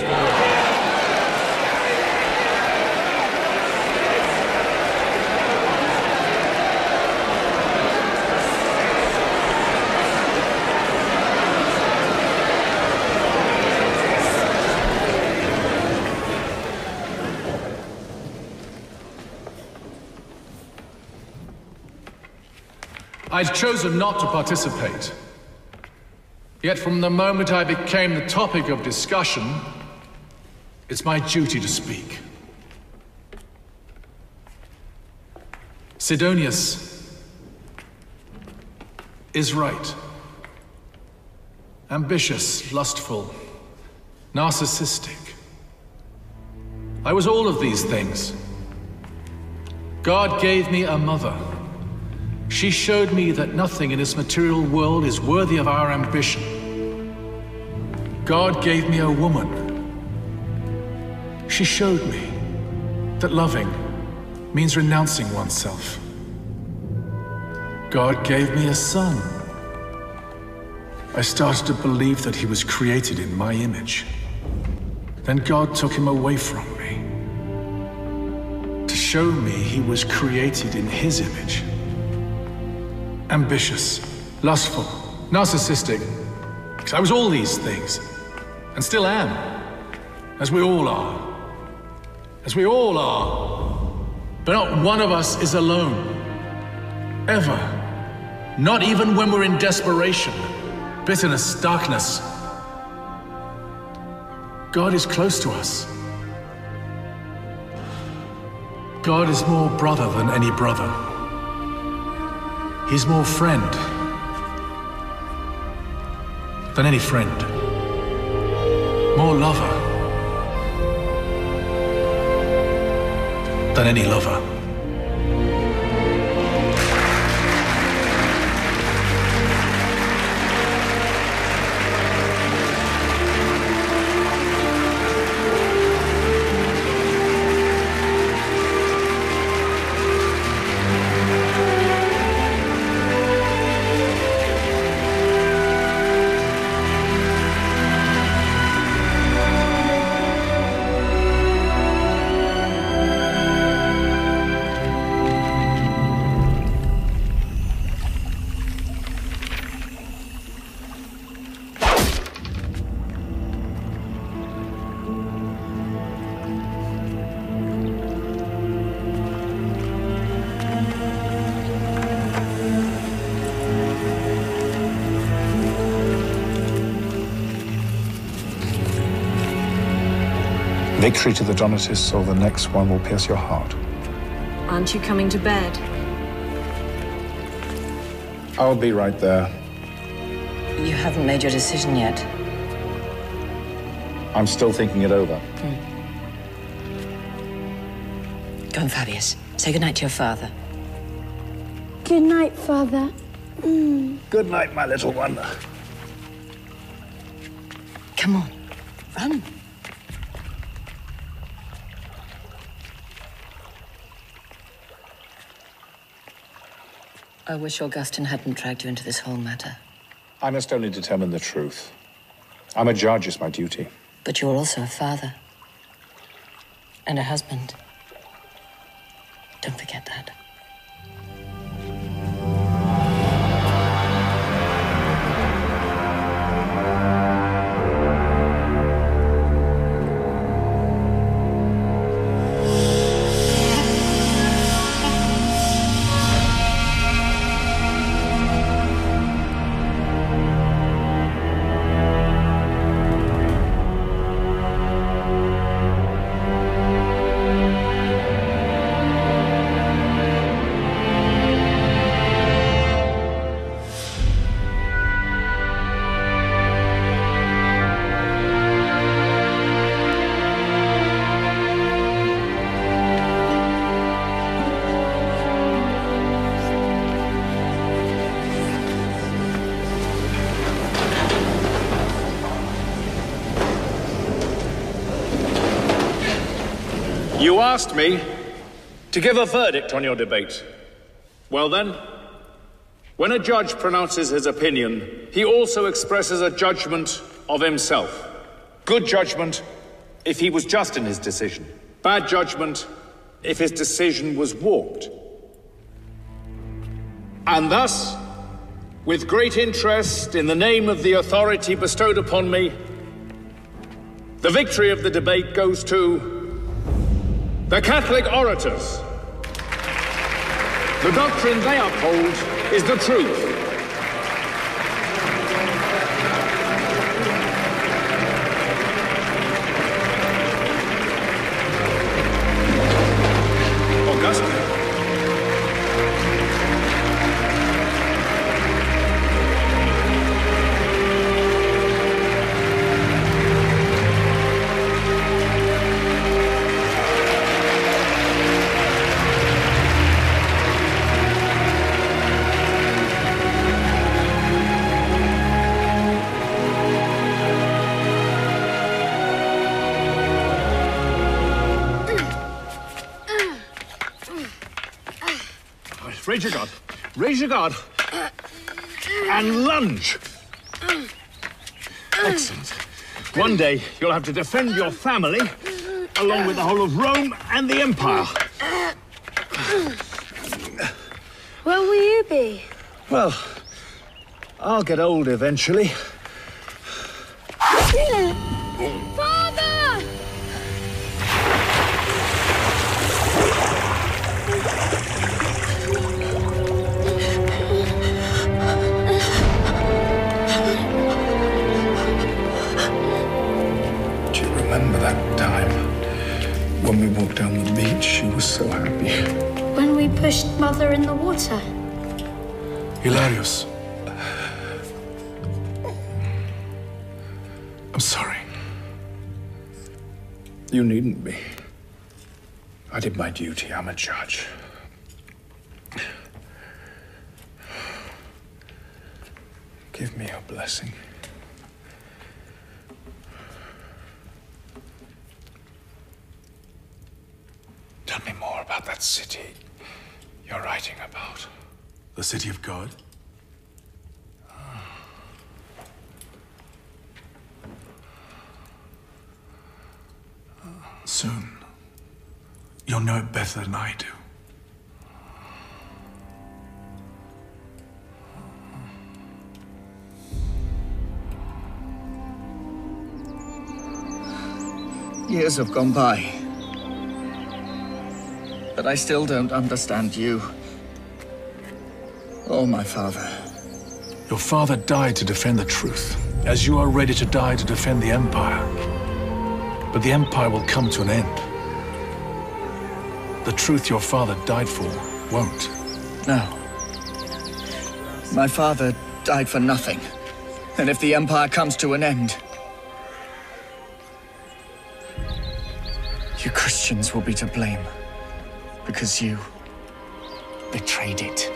I'd chosen not to participate. Yet from the moment I became the topic of discussion, it's my duty to speak. Sidonius is right. Ambitious, lustful, narcissistic. I was all of these things. God gave me a mother. She showed me that nothing in this material world is worthy of our ambition. God gave me a woman. She showed me that loving means renouncing oneself. God gave me a son. I started to believe that he was created in my image. Then God took him away from me to show me he was created in his image. Ambitious, lustful, narcissistic. Because I was all these things, and still am, as we all are. As we all are. But not one of us is alone. Ever. Not even when we're in desperation, bitterness, darkness. God is close to us. God is more brother than any brother. He's more friend than any friend. More lover than any lover. Victory to the Donatists, or the next one will pierce your heart. Aren't you coming to bed? I'll be right there. You haven't made your decision yet. I'm still thinking it over. Go on, Fabius. Say goodnight to your father. Good night, Father. Good night, my little one. Come on, run. I wish Augustin hadn't dragged you into this whole matter. I must only determine the truth. I'm a judge, it's my duty. But you're also a father. And a husband. Don't forget that. You asked me to give a verdict on your debate. Well then, when a judge pronounces his opinion, he also expresses a judgment of himself. Good judgment if he was just in his decision. Bad judgment if his decision was warped. And thus, with great interest in the name of the authority bestowed upon me, the victory of the debate goes to the Catholic orators. The doctrine they uphold is the truth. Augustine. Raise your guard. Raise your guard. And lunge. Excellent. One day, you'll have to defend your family, along with the whole of Rome and the Empire. Where will you be? Well, I'll get old eventually. Father! was so happy. When we pushed Mother in the water. Hilarious. I'm sorry. You needn't be. I did my duty. I'm a judge. Give me your blessing. Tell me more about that city you're writing about. The city of God? Soon, you'll know it better than I do. Years have gone by, but I still don't understand you or my father. Your father died to defend the truth, as you are ready to die to defend the Empire. But the Empire will come to an end. The truth your father died for won't. No. My father died for nothing. And if the Empire comes to an end, you Christians will be to blame. Because you betrayed it.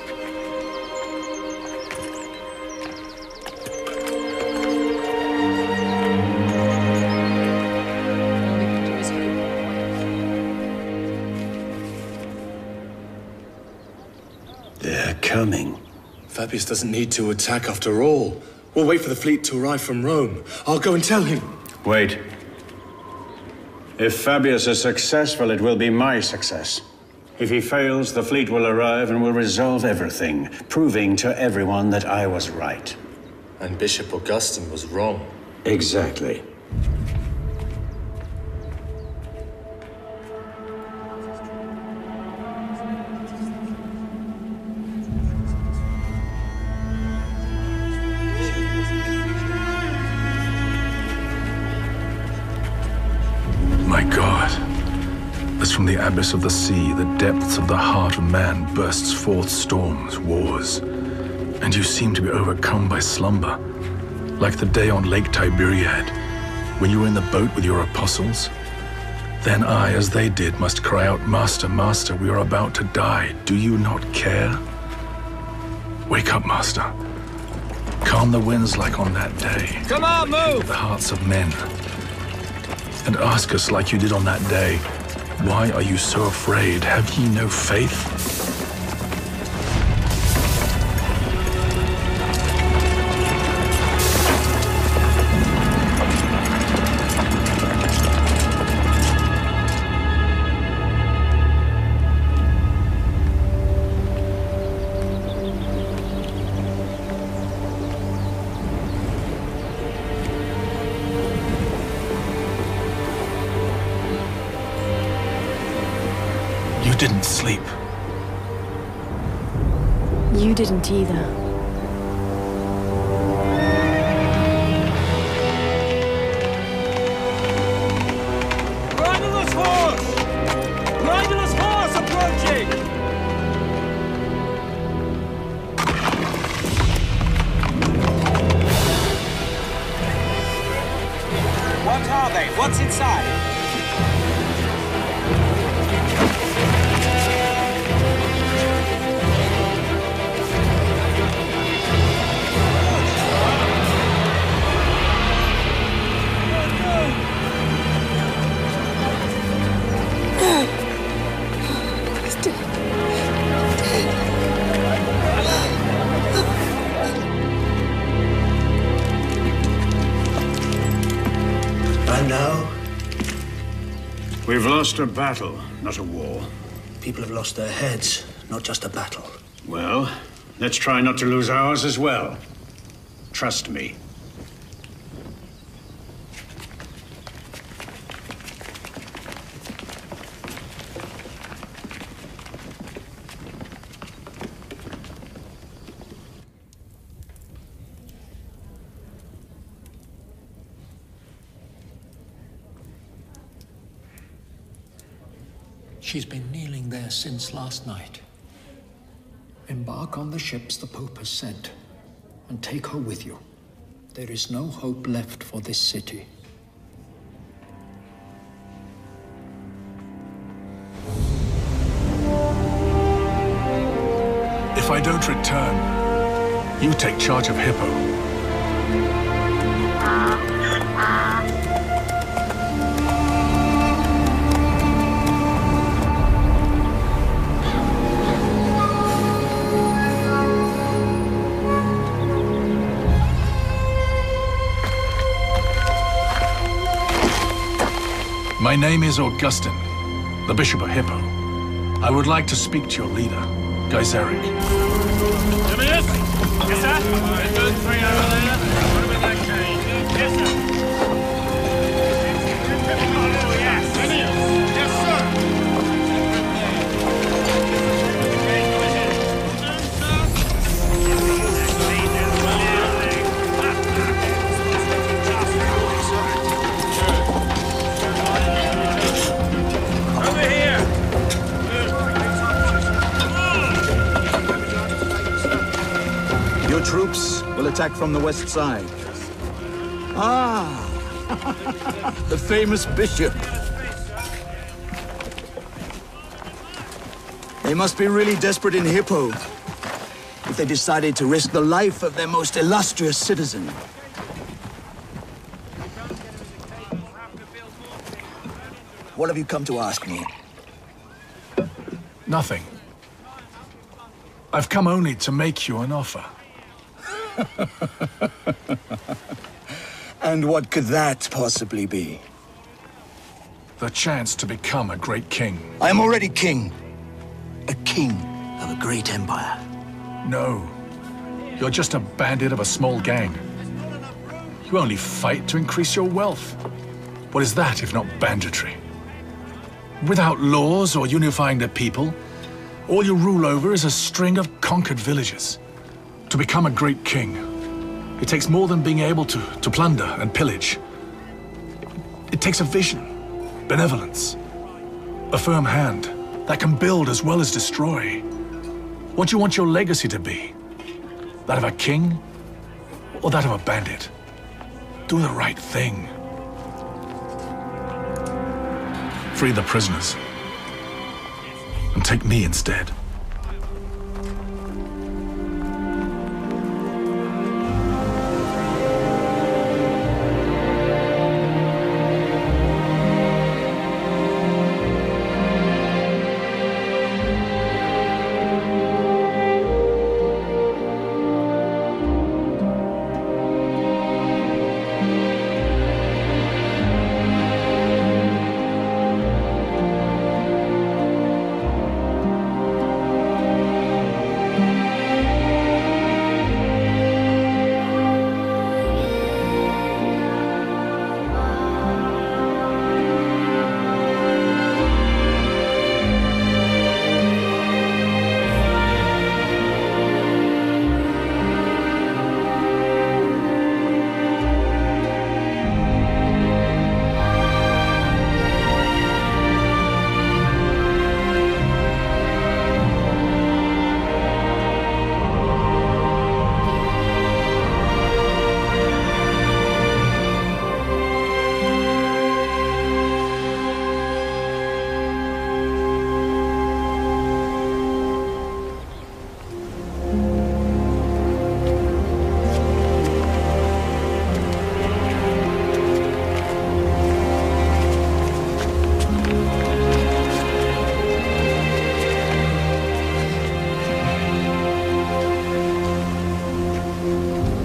They're coming. Fabius doesn't need to attack after all. We'll wait for the fleet to arrive from Rome. I'll go and tell him. Wait. If Fabius is successful, it will be my success. If he fails, the fleet will arrive and will resolve everything, proving to everyone that I was right. And Bishop Augustin was wrong. Exactly. My God, as from the abyss of the sea, the depths of the heart of man bursts forth storms, wars, and you seem to be overcome by slumber, like the day on Lake Tiberiad, when you were in the boat with your apostles. Then I, as they did, must cry out, Master, Master, we are about to die. Do you not care? Wake up, Master. Calm the winds like on that day. Come on, move! The hearts of men. And ask us like you did on that day, why are you so afraid? Have ye no faith? You didn't sleep. You didn't either. Riderless horse! Riderless horse approaching! What are they? What's inside? And now? We've lost a battle, not a war. People have lost their heads, not just a battle. Well, let's try not to lose ours as well. Trust me. She's been kneeling there since last night. Embark on the ships the Pope has sent, and take her with you. There is no hope left for this city. If I don't return, you take charge of Hippo. My name is Augustin, the Bishop of Hippo. I would like to speak to your leader, Gaiseric. Yes, sir. Good 3 over there. What about that cage? Yes, sir. Oh, yes. Yes, sir. Over here. Your troops will attack from the west side. Ah, the famous bishop. They must be really desperate in Hippo if they decided to risk the life of their most illustrious citizen. What have you come to ask me? Nothing. I've come only to make you an offer. And what could that possibly be? The chance to become a great king. I am already king. A king of a great empire. No. You're just a bandit of a small gang. You only fight to increase your wealth. What is that if not banditry? Without laws or unifying the people, all you rule over is a string of conquered villages. To become a great king, it takes more than being able to plunder and pillage. It takes a vision, benevolence, a firm hand that can build as well as destroy. What do you want your legacy to be? That of a king or that of a bandit? Do the right thing. Free the prisoners and take me instead.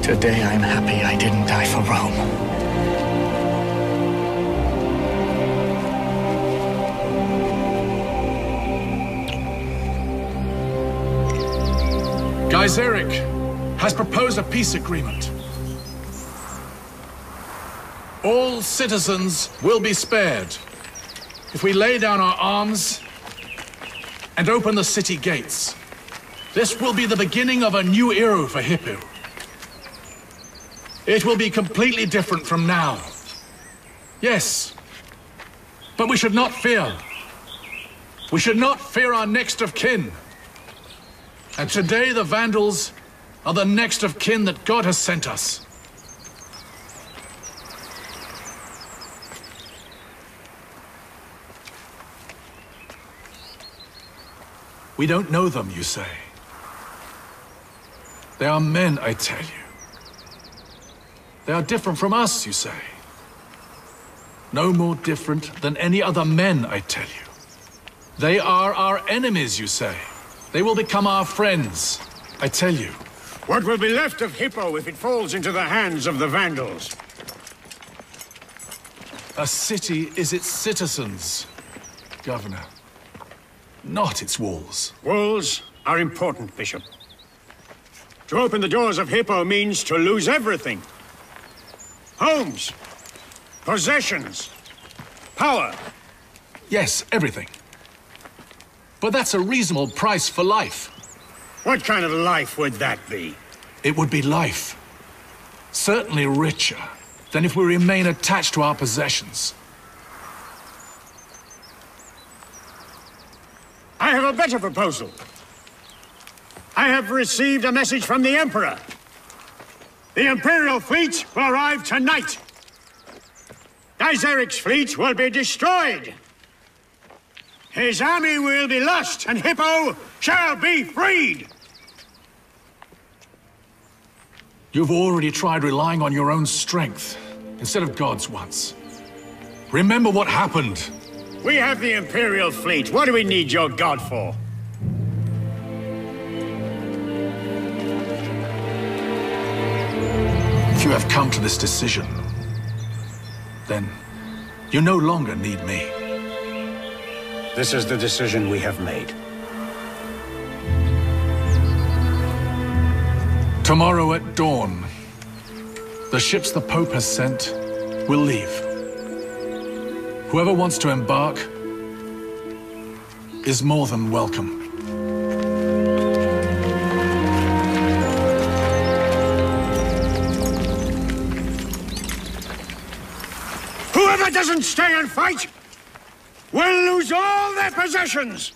Today I'm happy I didn't die for Rome. Gaiseric has proposed a peace agreement. All citizens will be spared if we lay down our arms and open the city gates. This will be the beginning of a new era for Hippo. It will be completely different from now. Yes, but we should not fear. We should not fear our next of kin. And today the Vandals are the next of kin that God has sent us. We don't know them, you say. They are men, I tell you. They are different from us, you say. No more different than any other men, I tell you. They are our enemies, you say. They will become our friends, I tell you. What will be left of Hippo if it falls into the hands of the Vandals? A city is its citizens, Governor. Not its walls. Walls are important, Bishop. To open the doors of Hippo means to lose everything. Homes, possessions, power. Yes, everything. But that's a reasonable price for life. What kind of life would that be? It would be life. Certainly richer than if we remain attached to our possessions. I have a better proposal. I have received a message from the Emperor. The Imperial fleet will arrive tonight. Gaiseric's fleet will be destroyed. His army will be lost, and Hippo shall be freed! You've already tried relying on your own strength, instead of God's once. Remember what happened. We have the Imperial fleet. What do we need your God for? If you have come to this decision, then you no longer need me. This is the decision we have made. Tomorrow at dawn, the ships the Pope has sent will leave. Whoever wants to embark is more than welcome. Whoever doesn't stay and fight will lose all their possessions!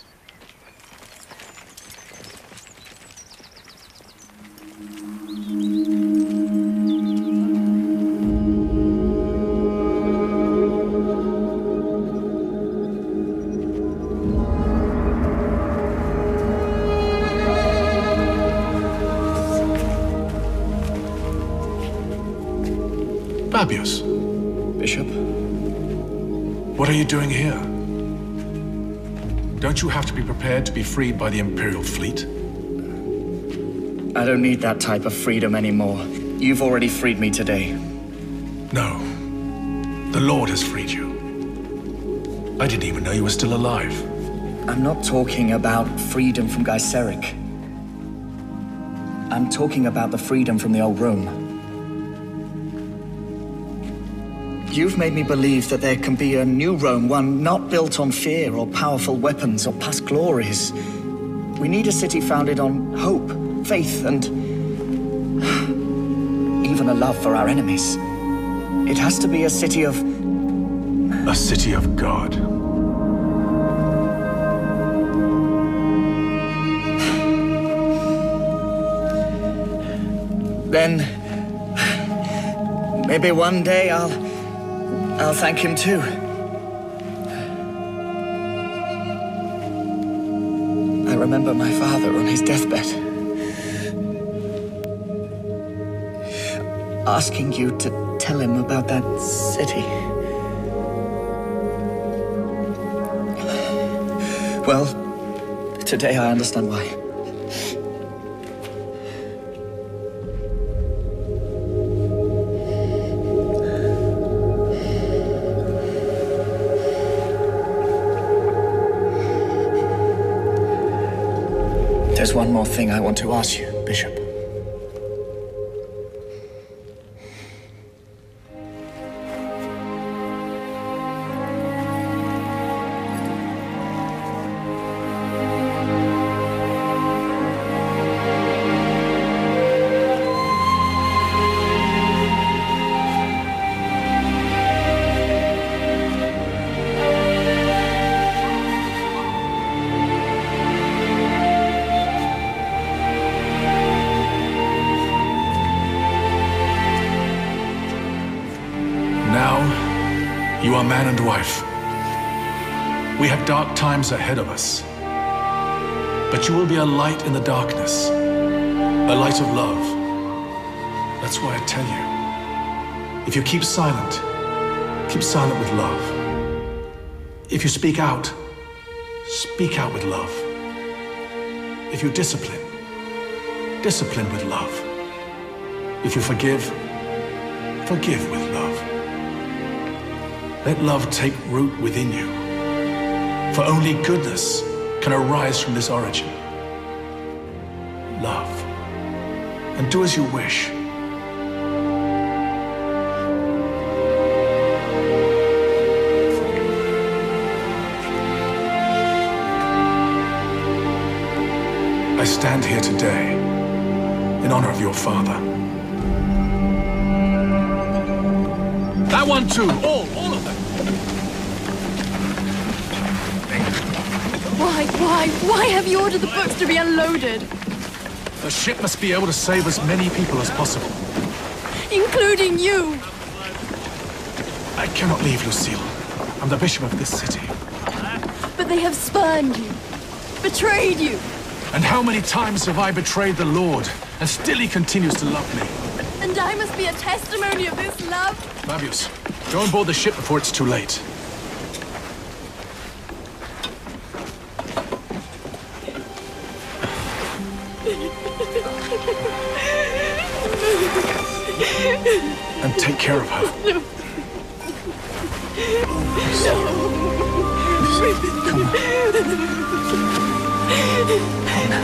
Fabius. Bishop? What are you doing here? Don't you have to be prepared to be freed by the Imperial fleet? I don't need that type of freedom anymore. You've already freed me today. No. The Lord has freed you. I didn't even know you were still alive. I'm not talking about freedom from Gaiseric. I'm talking about the freedom from the old Rome. You've made me believe that there can be a new Rome, one not built on fear or powerful weapons or past glories. We need a city founded on hope, faith, and even a love for our enemies. It has to be a city of... A city of God. Then... maybe one day I'll thank him too. I remember my father on his deathbed, asking you to tell him about that city. Well, today I understand why. There's one more thing I want to ask you, Bishop. You are man and wife. We have dark times ahead of us. But you will be a light in the darkness, a light of love. That's why I tell you, if you keep silent with love. If you speak out with love. If you discipline with love. If you forgive with love. Let love take root within you, for only goodness can arise from this origin. Love, and do as you wish. I stand here today in honor of your father. That one too, all of them. Why have you ordered the books to be unloaded? The ship must be able to save as many people as possible. Including you! I cannot leave, Lucille. I'm the bishop of this city. But they have spurned you, betrayed you. And how many times have I betrayed the Lord, and still he continues to love me? And I must be a testimony of this love? Fabius, go on board the ship before it's too late. And take care of her. No. Come on.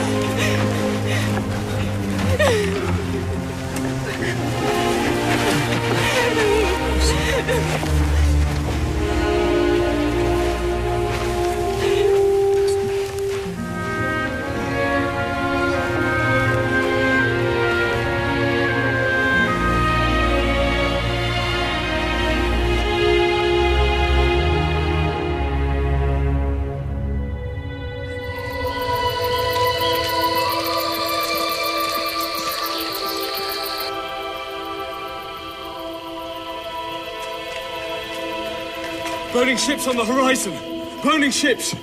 Burning ships on the horizon! Burning ships!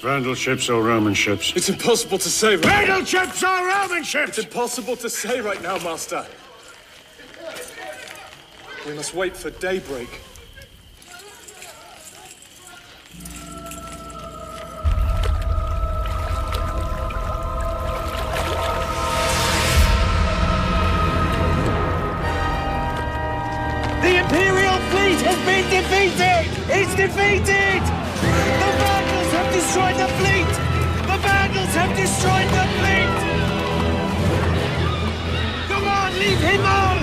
Vandal ships or Roman ships? It's impossible to say right Vandal now. ships or Roman ships! It's impossible to say right now, Master. We must wait for daybreak. The Imperial fleet has been defeated! It's defeated! The Vandals have destroyed the fleet! The Vandals have destroyed the fleet! Come on, leave him on!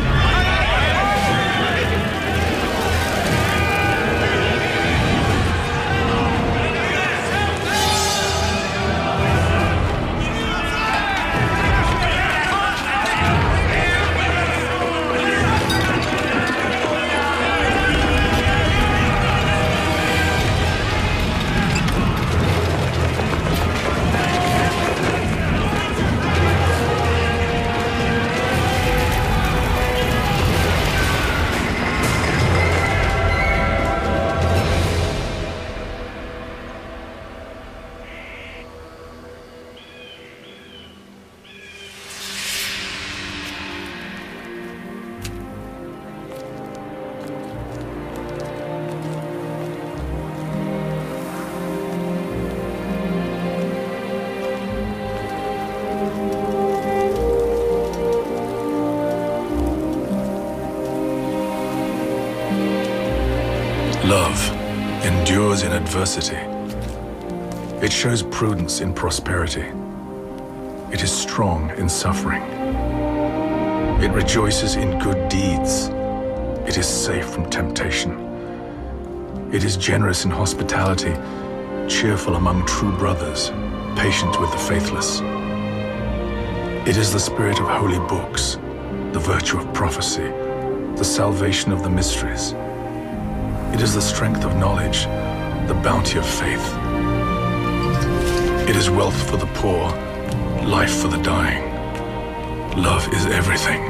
Love endures in adversity. It shows prudence in prosperity. It is strong in suffering. It rejoices in good deeds. It is safe from temptation. It is generous in hospitality, cheerful among true brothers, patient with the faithless. It is the spirit of holy books, the virtue of prophecy, the salvation of the mysteries. It is the strength of knowledge, the bounty of faith. It is wealth for the poor, life for the dying. Love is everything.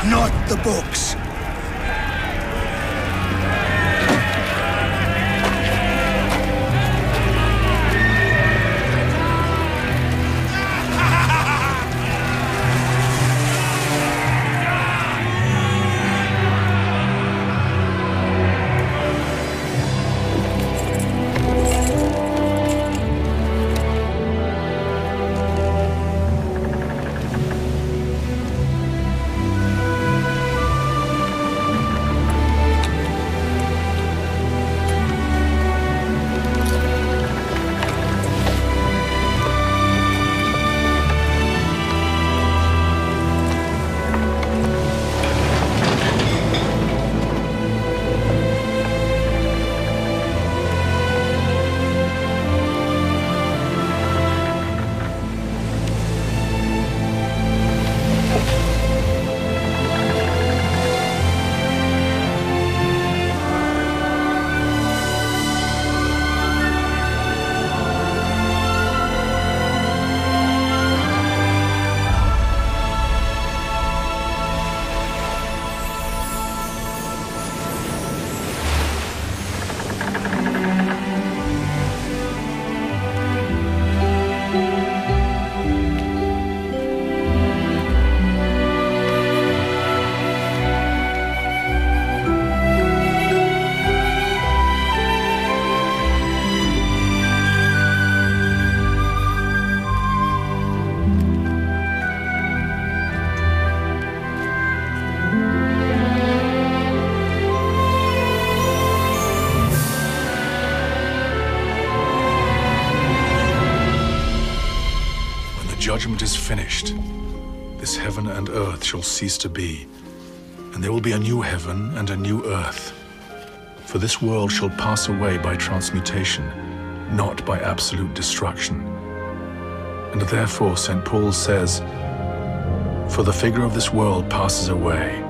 not the books. Judgment is finished. This heaven and earth shall cease to be, and there will be a new heaven and a new earth. For this world shall pass away by transmutation, not by absolute destruction. And therefore St. Paul says, "For the figure of this world passes away.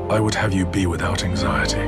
I would have you be without anxiety."